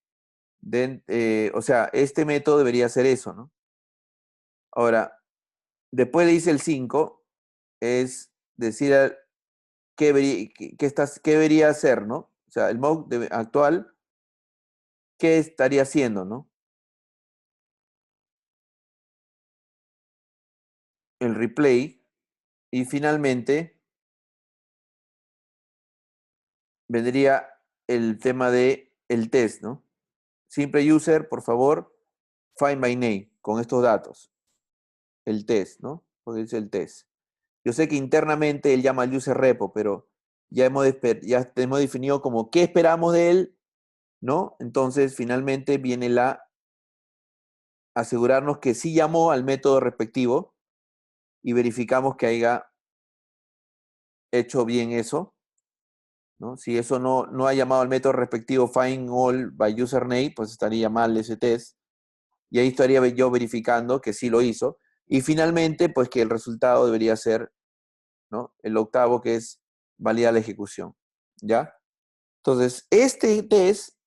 o sea, este método debería hacer eso, ¿no? Ahora, después le hice el 5, es decir, qué debería hacer, ¿no? O sea, el mock actual, ¿qué estaría haciendo, ¿no? El replay y finalmente vendría el tema de el test, ¿no? Simple user, por favor, find by name con estos datos. El test, ¿no? Porque dice el test. Yo sé que internamente él llama al user repo, pero ya hemos definido como qué esperamos de él, ¿no? Entonces, finalmente viene asegurarnos que sí llamó al método respectivo y verificamos que haya hecho bien eso, ¿no? Si eso no ha llamado al método respectivo find all by username, pues estaría mal ese test. Y ahí estaría yo verificando que sí lo hizo. Y finalmente, pues que el resultado debería ser, ¿no? El octavo, que es validar la ejecución, ¿ya? Entonces, este test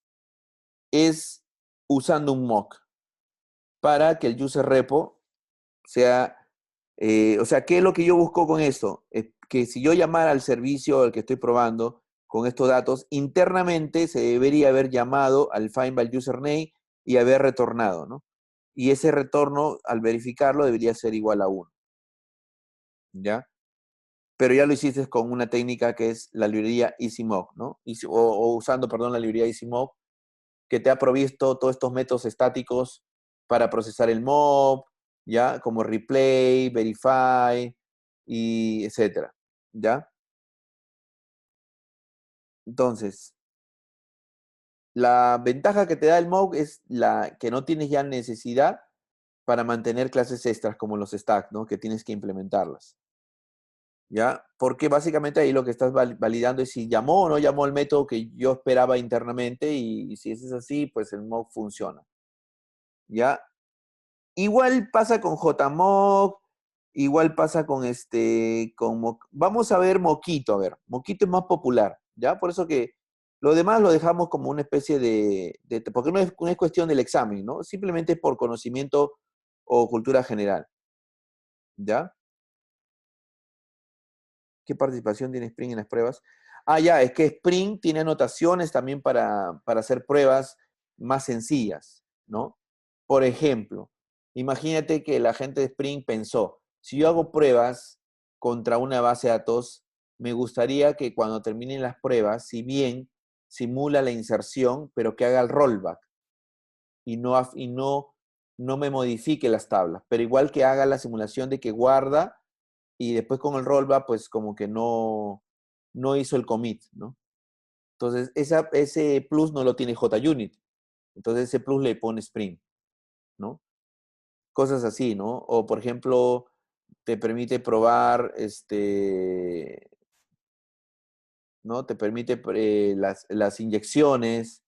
es usando un mock para que el user repo sea, o sea, ¿qué es lo que yo busco con esto? Que si yo llamara al servicio al que estoy probando con estos datos, internamente se debería haber llamado al find by username y haber retornado, ¿no? Y ese retorno, al verificarlo, debería ser igual a 1, ¿ya? Pero ya lo hiciste con una técnica que es la librería EasyMock, ¿no? O usando, perdón, la librería EasyMock, que te ha provisto todos estos métodos estáticos para procesar el mob, ¿ya? Como replay, verify, y etcétera, ¿ya? Entonces, la ventaja que te da el mob es la que no tienes ya necesidad para mantener clases extras como los stacks, ¿no? Que tienes que implementarlas. ¿Ya? Porque básicamente ahí lo que estás validando es si llamó o no llamó el método que yo esperaba internamente y si eso es así, pues el mock funciona. ¿Ya? Igual pasa con JMock, igual pasa con vamos a ver Moquito, a ver, Moquito es más popular, ¿ya? Por eso que lo demás lo dejamos como una especie porque no es cuestión del examen, ¿no? Simplemente es por conocimiento o cultura general, ¿ya? ¿Qué participación tiene Spring en las pruebas? Ah, ya, es que Spring tiene anotaciones también para hacer pruebas más sencillas, ¿no? Por ejemplo, imagínate que la gente de Spring pensó, si yo hago pruebas contra una base de datos, me gustaría que cuando terminen las pruebas, si bien simula la inserción, pero que haga el rollback y no me modifique las tablas, pero igual que haga la simulación de que guarda y después con el rollback, pues como que no hizo el commit, ¿no? Entonces, ese plus no lo tiene JUnit. Entonces, ese plus le pone Spring, ¿no? Cosas así, ¿no? O, por ejemplo, te permite probar, ¿no? Te permite las inyecciones,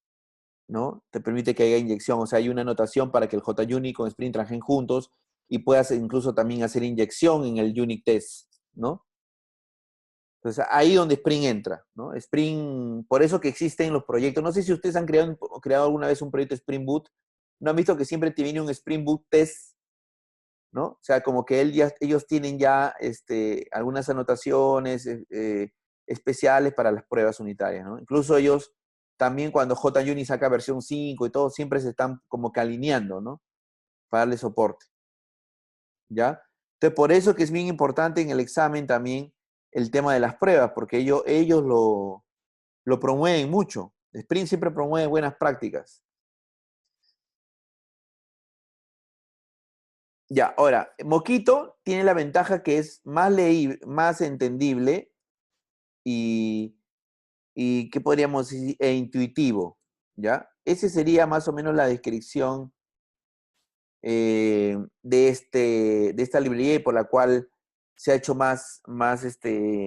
¿no? Te permite que haya inyección. O sea, hay una anotación para que el JUnit con Spring trabajen juntos y puedas incluso también hacer inyección en el unit test, ¿no? Entonces, ahí donde Spring entra, ¿no? Spring, por eso que existen los proyectos. No sé si ustedes han creado alguna vez un proyecto Spring Boot. ¿No han visto que siempre te viene un Spring Boot test, ¿no? O sea, como que ellos tienen ya algunas anotaciones especiales para las pruebas unitarias, ¿no? Incluso ellos también cuando JUnit saca versión 5 y todo, siempre se están como que alineando, ¿no? Para darle soporte. ¿Ya? Entonces, por eso que es bien importante en el examen también el tema de las pruebas, porque ellos lo promueven mucho. Spring siempre promueve buenas prácticas. Ya, ahora, Moquito tiene la ventaja que es más leíble, más entendible y, ¿qué podríamos decir? E intuitivo, ¿ya? Ese sería más o menos la descripción de esta librería y por la cual se ha hecho más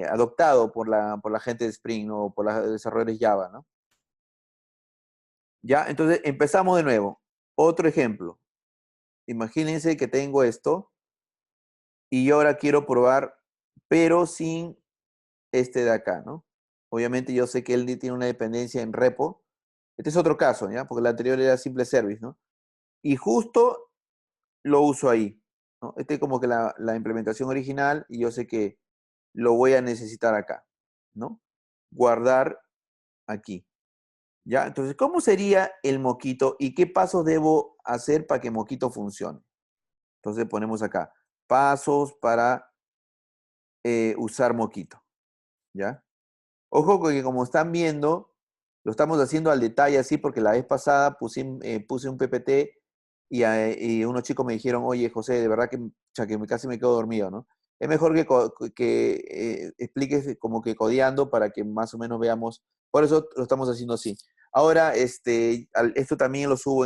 adoptado por la gente de Spring, ¿no? O por los desarrolladores Java, ¿no? ¿Ya? Entonces empezamos de nuevo. Otro ejemplo. Imagínense que tengo esto y yo ahora quiero probar, pero sin este de acá, ¿no? Obviamente yo sé que él tiene una dependencia en repo. Este es otro caso, ¿ya? Porque el anterior era simple service, ¿no? Y justo lo uso ahí, ¿no? Este es como que la implementación original y yo sé que lo voy a necesitar acá, ¿no? Guardar aquí, ¿ya? Entonces, ¿cómo sería el Mockito y qué pasos debo hacer para que Mockito funcione? Entonces ponemos acá, pasos para usar Mockito, ¿ya? Ojo que como están viendo, lo estamos haciendo al detalle así porque la vez pasada puse un PPT y unos chicos me dijeron, oye José, de verdad que, casi me quedo dormido, ¿no? Es mejor que expliques como que codeando para que más o menos veamos, por eso lo estamos haciendo así. Ahora, esto también lo subo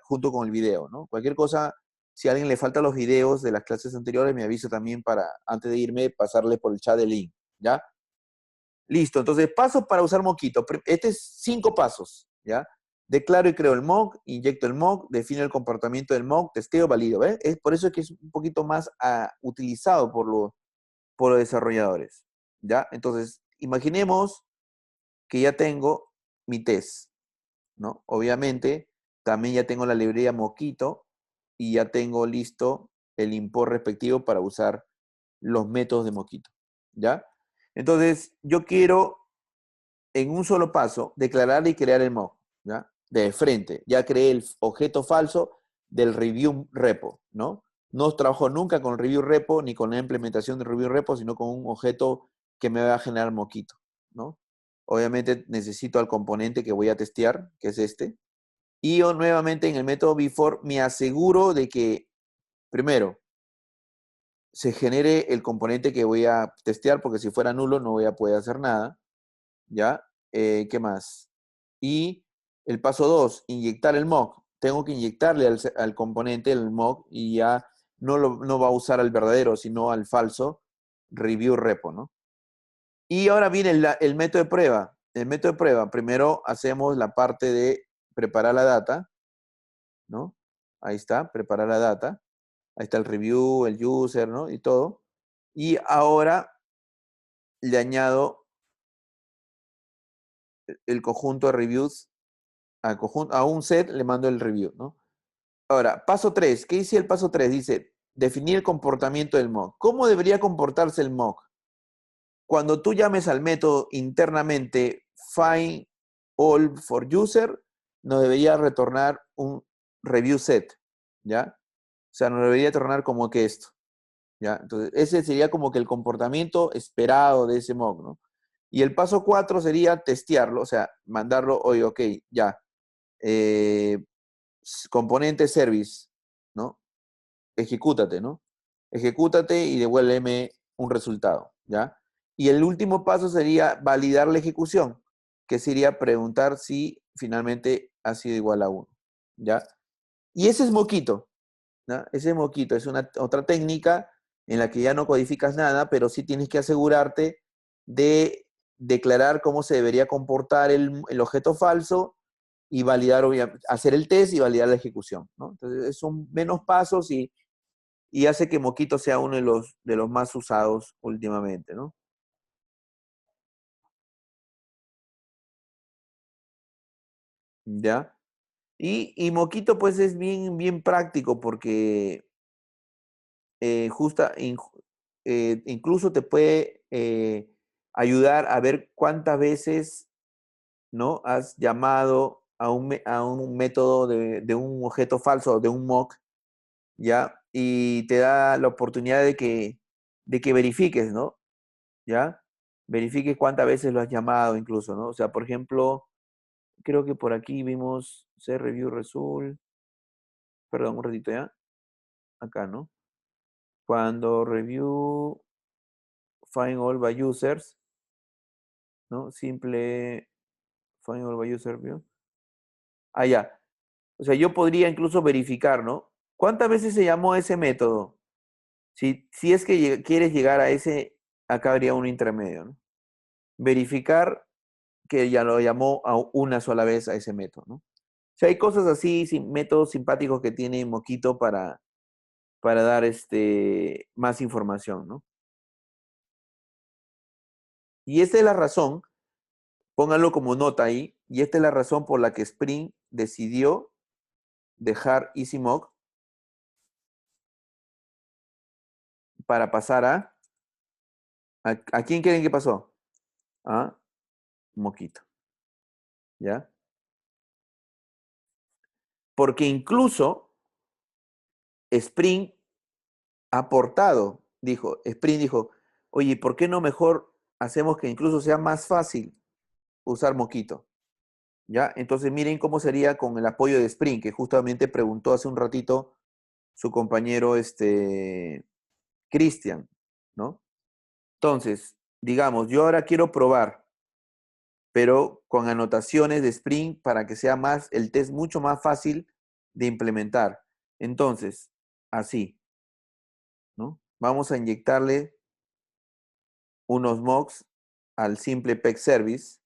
junto con el video, ¿no? Cualquier cosa, si a alguien le faltan los videos de las clases anteriores, me aviso también para, antes de irme, pasarle por el chat el link, ¿ya? Listo, entonces pasos para usar Mockito. Este es 5 pasos, ¿ya? Declaro y creo el mock, inyecto el mock, defino el comportamiento del mock, testeo, valido, ¿ves? Es por eso es que es un poquito más utilizado por los desarrolladores, ¿ya? Entonces, imaginemos que ya tengo mi test, ¿no? Obviamente, también ya tengo la librería Mockito y ya tengo listo el import respectivo para usar los métodos de Mockito, ¿ya? Entonces, yo quiero en un solo paso, declarar y crear el mock, ¿ya? De frente. Ya creé el objeto falso del review repo, ¿no? No trabajo nunca con review repo ni con la implementación de review repo, sino con un objeto que me va a generar moquito, ¿no? Obviamente necesito al componente que voy a testear, que es este. Y yo nuevamente en el método before me aseguro de que, primero, se genere el componente que voy a testear, porque si fuera nulo no voy a poder hacer nada. ¿Ya? ¿Qué más? Y el paso 2, inyectar el mock. Tengo que inyectarle al componente el mock y ya no va a usar al verdadero, sino al falso review repo, ¿no? Y ahora viene el método de prueba. El método de prueba, primero hacemos la parte de preparar la data, ¿no? Ahí está, preparar la data. Ahí está el review, el user, ¿no? Y todo. Y ahora le añado el conjunto de reviews a un set le mando el review, ¿no? Ahora, paso 3. ¿Qué dice el paso 3? Dice, definir el comportamiento del mock. ¿Cómo debería comportarse el mock? Cuando tú llames al método internamente find all for user, nos debería retornar un review set, ¿ya? O sea, nos debería retornar como que esto, ¿ya? Entonces, ese sería como que el comportamiento esperado de ese mock, ¿no? Y el paso 4 sería testearlo, o sea, mandarlo, oye, ok, ya, eh, componente service, ¿no? Ejecútate, ¿no? Ejecútate y devuélveme un resultado, ¿ya? Y el último paso sería validar la ejecución, que sería preguntar si finalmente ha sido igual a 1, ¿ya? Y ese es Mockito, ¿no? Ese es Mockito, es otra técnica en la que ya no codificas nada, pero sí tienes que asegurarte de declarar cómo se debería comportar el objeto falso y validar, hacer el test y validar la ejecución, ¿no? Entonces, son menos pasos y hace que Mockito sea uno de los más usados últimamente, ¿no? ¿Ya? Y Mockito, pues, es bien, bien práctico porque eh, justa, in- incluso te puede ayudar a ver cuántas veces, ¿no? Has llamado a un método de un objeto falso, de un mock, ¿ya? Y te da la oportunidad de que verifiques, ¿no? ¿Ya? Verifiques cuántas veces lo has llamado incluso, ¿no? O sea, por ejemplo, creo que por aquí vimos review result, perdón, un ratito ya, acá, ¿no? Cuando review find all by users, ¿no? Simple find all by user view. Ah, ya. O sea, yo podría incluso verificar, ¿no? ¿Cuántas veces se llamó ese método? Si es que quieres llegar a ese, acá habría un intermedio, ¿no? Verificar que ya lo llamó a una sola vez a ese método, ¿no? sea, hay cosas así, métodos simpáticos que tiene Mockito para dar más información, ¿no? Y esta es la razón, pónganlo como nota ahí, y esta es la razón por la que Spring decidió dejar EasyMock para pasar ¿a quién creen que pasó? A Mockito, ¿ya? Porque incluso Spring ha aportado, Spring dijo, oye, ¿por qué no mejor hacemos que incluso sea más fácil usar Mockito? ¿Ya? Entonces miren cómo sería con el apoyo de Spring, que justamente preguntó hace un ratito su compañero Cristian, ¿no? Entonces, digamos, yo ahora quiero probar, pero con anotaciones de Spring para que sea más, el test mucho más fácil de implementar. Entonces, así, ¿no? Vamos a inyectarle unos mocks al simple PEG service.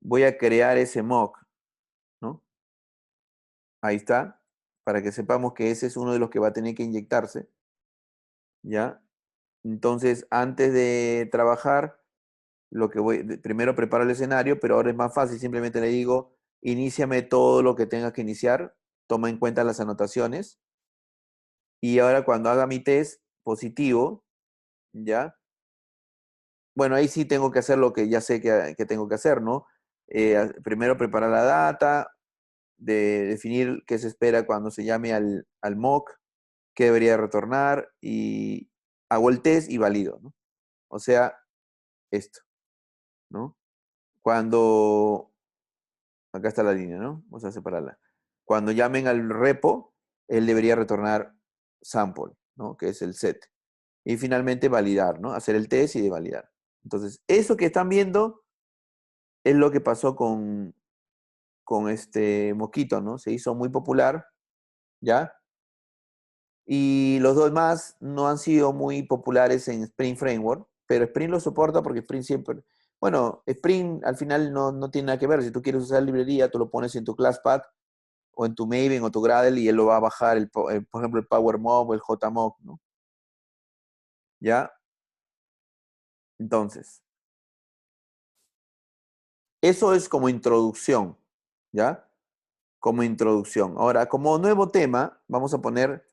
Voy a crear ese mock, ¿no? Ahí está, para que sepamos que ese es uno de los que va a tener que inyectarse, ¿ya? Entonces, antes de trabajar, primero preparo el escenario, pero ahora es más fácil, simplemente le digo, iníciame todo lo que tengas que iniciar, toma en cuenta las anotaciones, y ahora cuando haga mi test positivo, ¿ya? Bueno, ahí sí tengo que hacer lo que ya sé que tengo que hacer, ¿no? Primero preparar la data, de definir qué se espera cuando se llame al mock, qué debería retornar, y hago el test y valido, ¿no? O sea, esto, ¿no? Cuando, acá está la línea, ¿no? Vamos a separarla. Cuando llamen al repo, él debería retornar sample, ¿no? Que es el set. Y finalmente validar, ¿no? Hacer el test y de validar. Entonces, eso que están viendo es lo que pasó con este Mockito, ¿no? Se hizo muy popular, ¿ya? Y los dos más no han sido muy populares en Spring Framework, pero Spring lo soporta porque Spring siempre, bueno, Spring al final no tiene nada que ver. Si tú quieres usar librería, tú lo pones en tu ClassPath o en tu Maven o tu Gradle y él lo va a bajar, por ejemplo, el PowerMock o el JMock, ¿no? ¿Ya? Entonces, eso es como introducción, ¿ya? Como introducción. Ahora, como nuevo tema, vamos a poner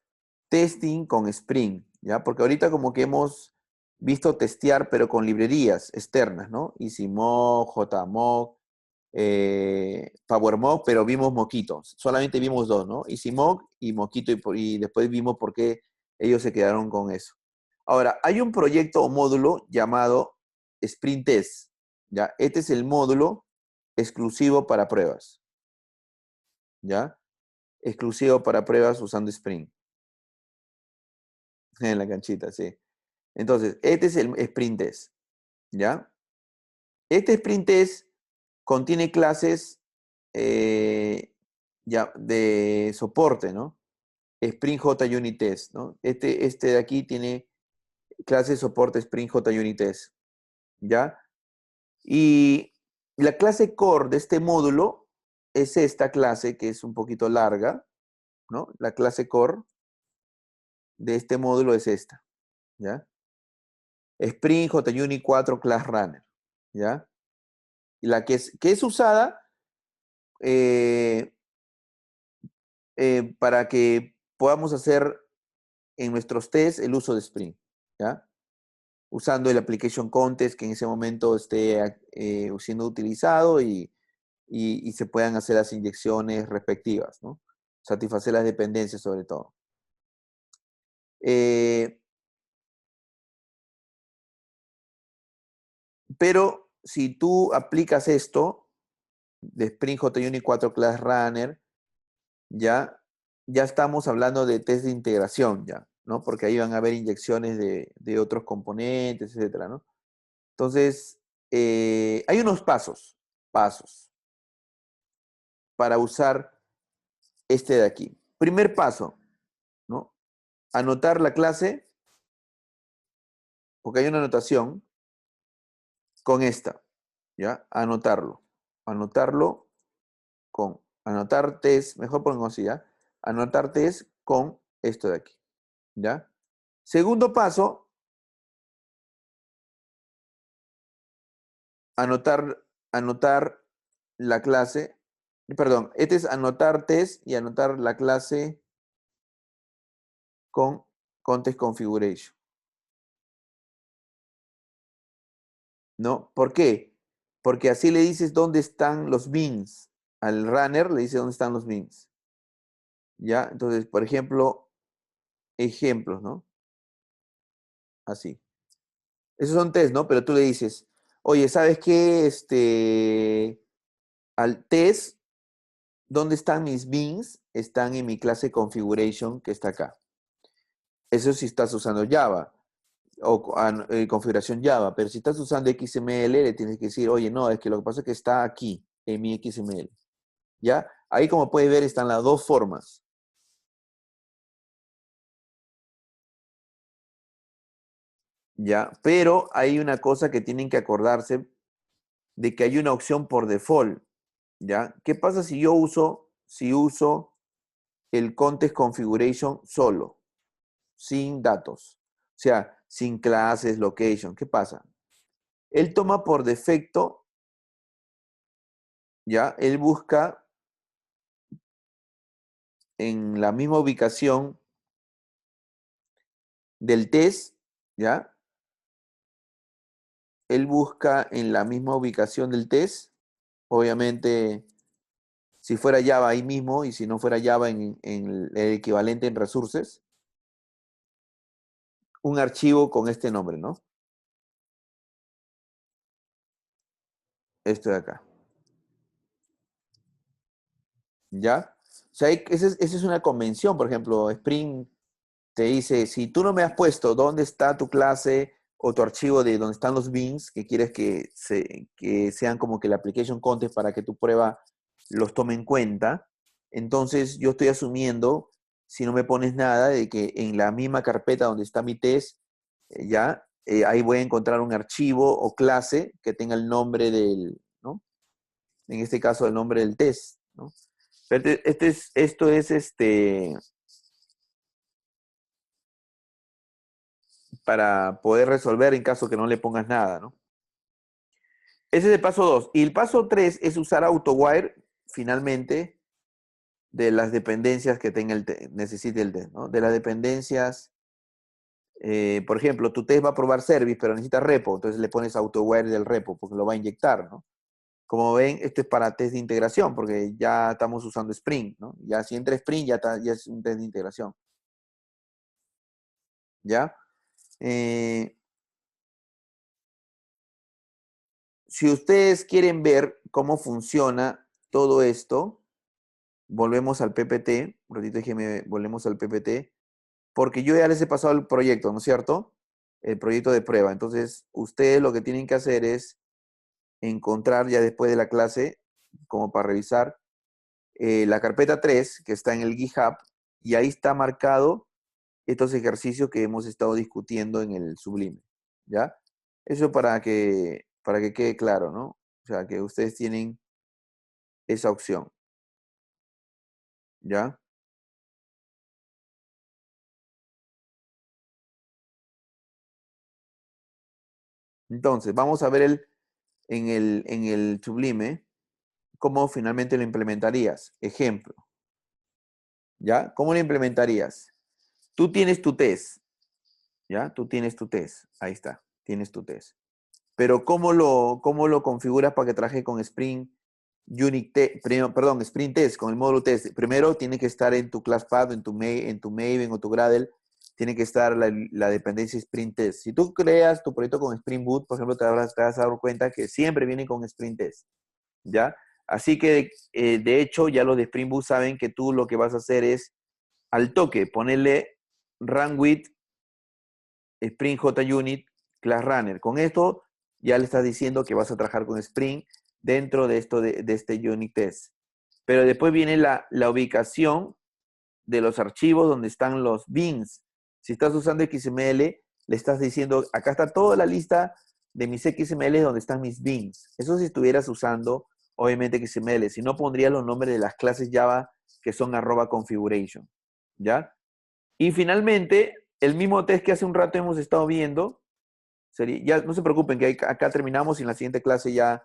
testing con Spring, ¿ya? Porque ahorita como que hemos visto testear, pero con librerías externas, ¿no? EasyMock, JMock, PowerMock, pero vimos Mockito. Solamente vimos dos, ¿no? EasyMock y Mockito, y después vimos por qué ellos se quedaron con eso. Ahora, hay un proyecto o módulo llamado Spring Test, ¿ya? Este es el módulo exclusivo para pruebas, ¿ya? Exclusivo para pruebas usando Spring. En la canchita, sí. Entonces, este es el Sprint Test, ¿ya? Este Sprint Test contiene clases ya, de soporte, ¿no? Spring JUnit Test, ¿no? Este de aquí tiene clase de soporte Spring JUnit Test, ¿ya? Y la clase core de este módulo es esta clase que es un poquito larga, ¿no? La clase core de este módulo es esta, ¿ya? Spring JUnit 4 Class Runner, ¿ya? La que es usada eh, para que podamos hacer en nuestros tests el uso de Spring, ¿ya? Usando el Application Contest que en ese momento esté siendo utilizado y se puedan hacer las inyecciones respectivas, ¿no? Satisfacer las dependencias sobre todo. Pero si tú aplicas esto de Spring JUnit 4 Class Runner, ya estamos hablando de test de integración, ya, ¿no? Porque ahí van a haber inyecciones de otros componentes, etcétera, ¿no? Entonces, hay unos pasos para usar este de aquí. Primer paso, ¿no? Anotar la clase, porque hay una anotación con esta, ¿ya? Anotarlo con Anotar test, mejor pongo así, ¿ya? Anotar test con esto de aquí, ¿ya? Segundo paso, anotar la clase, perdón, este es anotar test y anotar la clase con context configuration, ¿no? ¿Por qué? Porque así le dices dónde están los bins. Al runner le dice dónde están los bins, ¿ya? Entonces, por ejemplo, ejemplos, ¿no? Así. Esos son test, ¿no? Pero tú le dices, oye, ¿sabes qué? Al test, ¿dónde están mis bins? Están en mi clase configuration que está acá. Eso si estás usando Java o configuración Java, pero si estás usando XML, le tienes que decir, oye, no, es que lo que pasa es que está aquí, en mi XML. ¿Ya? Ahí, como puedes ver, están las dos formas. ¿Ya? Pero hay una cosa que tienen que acordarse de que hay una opción por default. ¿Ya? ¿Qué pasa si yo uso el context configuration solo, sin datos? O sea, sin clases, location. ¿Qué pasa? Él toma por defecto, ¿ya? Él busca en la misma ubicación del test, ¿ya? Él busca en la misma ubicación del test, obviamente, si fuera Java ahí mismo y si no fuera Java en el equivalente en resources, un archivo con este nombre, ¿no? Esto de acá, ¿ya? O sea, esa es una convención, por ejemplo, Spring te dice, si tú no me has puesto dónde está tu clase o tu archivo de donde están los bins, que quieres que sean como que la application context para que tu prueba los tome en cuenta, entonces yo estoy asumiendo, si no me pones nada, de que en la misma carpeta donde está mi test, ahí voy a encontrar un archivo o clase que tenga el nombre del, ¿no? En este caso, el nombre del test, ¿no? Pero esto es para poder resolver en caso que no le pongas nada, ¿no? Ese es el paso 2. Y el paso 3 es usar AutoWire, finalmente, de las dependencias que necesite el test, ¿no? De las dependencias, por ejemplo, tu test va a probar service, pero necesita repo, entonces le pones AutoWire del repo, porque lo va a inyectar, ¿no? Como ven, esto es para test de integración, porque ya estamos usando Spring, ¿no? Ya si entra Spring, ya es un test de integración, ¿ya? Eh, si ustedes quieren ver cómo funciona todo esto, volvemos al PPT, un ratito déjenme, volvemos al PPT, porque yo ya les he pasado el proyecto, ¿no es cierto? El proyecto de prueba. Entonces, ustedes lo que tienen que hacer es encontrar ya después de la clase, como para revisar, la carpeta 3 que está en el GitHub, y ahí está marcado estos ejercicios que hemos estado discutiendo en el Sublime, ¿ya? Eso para que quede claro, ¿no? O sea, que ustedes tienen esa opción, ¿ya? Entonces, vamos a ver en el Sublime cómo finalmente lo implementarías. Ejemplo, ¿ya? ¿Cómo lo implementarías? Tú tienes tu test, ¿ya? Tú tienes tu test. Ahí está, tienes tu test. Pero ¿cómo lo configuras para que trabaje con Spring Unit Test, perdón, Spring Test, con el módulo test? Primero tiene que estar en tu ClassPath, en tu Maven o tu Gradle, tiene que estar la dependencia Spring Test. Si tú creas tu proyecto con Spring Boot, por ejemplo, te vas a dar cuenta que siempre viene con Spring Test, ¿ya? Así que, de hecho, ya los de Spring Boot saben que tú lo que vas a hacer es, al toque, ponerle run with Spring JUnit Class Runner. Con esto ya le estás diciendo que vas a trabajar con Spring dentro de esto de este unit test. Pero después viene la ubicación de los archivos donde están los bins. Si estás usando XML, le estás diciendo, acá está toda la lista de mis XML donde están mis bins. Eso si estuvieras usando obviamente XML, si no pondrías los nombres de las clases Java que son @configuration, ¿ya? Y finalmente, el mismo test que hace un rato hemos estado viendo, sería, ya no se preocupen que acá terminamos y en la siguiente clase ya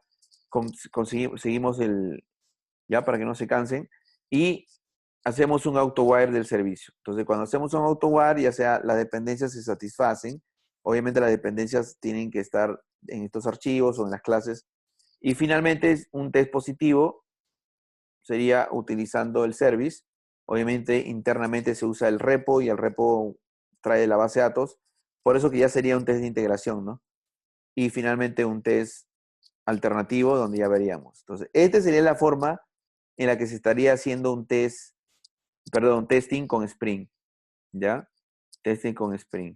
seguimos ya para que no se cansen, y hacemos un AutoWire del servicio. Entonces, cuando hacemos un AutoWire, ya sea las dependencias se satisfacen, obviamente las dependencias tienen que estar en estos archivos o en las clases, y finalmente un test positivo sería utilizando el service. Obviamente internamente se usa el repo y el repo trae la base de datos, por eso que ya sería un test de integración, ¿no? Y finalmente un test alternativo donde ya veríamos. Entonces, esta sería la forma en la que se estaría haciendo un test, perdón, testing con Spring, ¿ya? Testing con Spring,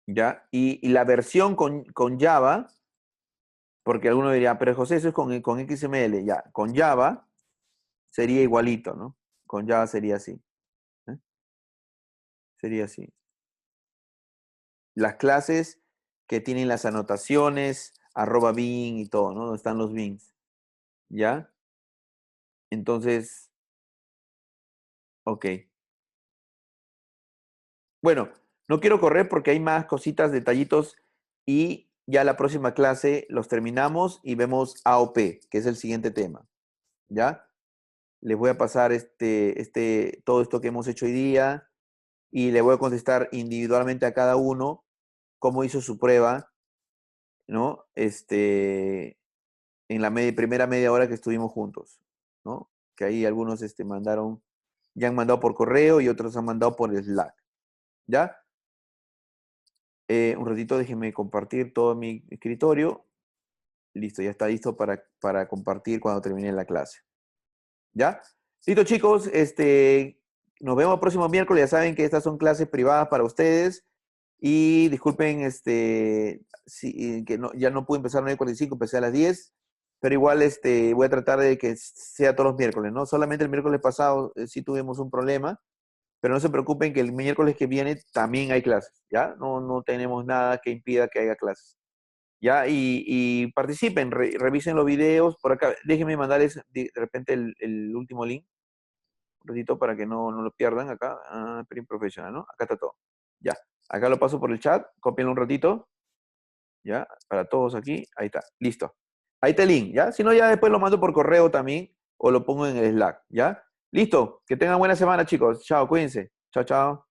¿ya? Y la versión con Java, porque alguno diría, pero José, eso es con XML, ya, con Java sería igualito, ¿no? Con Java sería así, ¿eh? Sería así. Las clases que tienen las anotaciones, @bin y todo, ¿no? Donde están los bins, ¿ya? Entonces, ok. Bueno, no quiero correr porque hay más cositas, detallitos, y ya la próxima clase los terminamos y vemos AOP, que es el siguiente tema, ¿ya? Les voy a pasar todo esto que hemos hecho hoy día y le voy a contestar individualmente a cada uno cómo hizo su prueba, ¿no? En la primera media hora que estuvimos juntos, ¿no? Que ahí algunos ya han mandado por correo y otros han mandado por el Slack, ¿ya? Un ratito, déjenme compartir todo mi escritorio. Listo, ya está listo para compartir cuando termine la clase. ¿Ya? Listo, chicos. Nos vemos el próximo miércoles. Ya saben que estas son clases privadas para ustedes. Y disculpen, que ya no pude empezar a 9:45, empecé a las 10. Pero igual voy a tratar de que sea todos los miércoles, ¿no? Solamente el miércoles pasado sí tuvimos un problema. Pero no se preocupen que el miércoles que viene también hay clases, ¿ya? No tenemos nada que impida que haya clases, ¿ya? Y participen, revisen los videos por acá. Déjenme mandarles de repente el último link, un ratito para que no lo pierdan acá. Print Professional, ¿no? Acá está todo. Ya. Acá lo paso por el chat, cópienlo un ratito, ¿ya? Para todos aquí. Ahí está, listo. Ahí está el link, ¿ya? Si no, ya después lo mando por correo también o lo pongo en el Slack, ¿ya? Listo. Que tengan buena semana, chicos. Chao, cuídense. Chao, chao.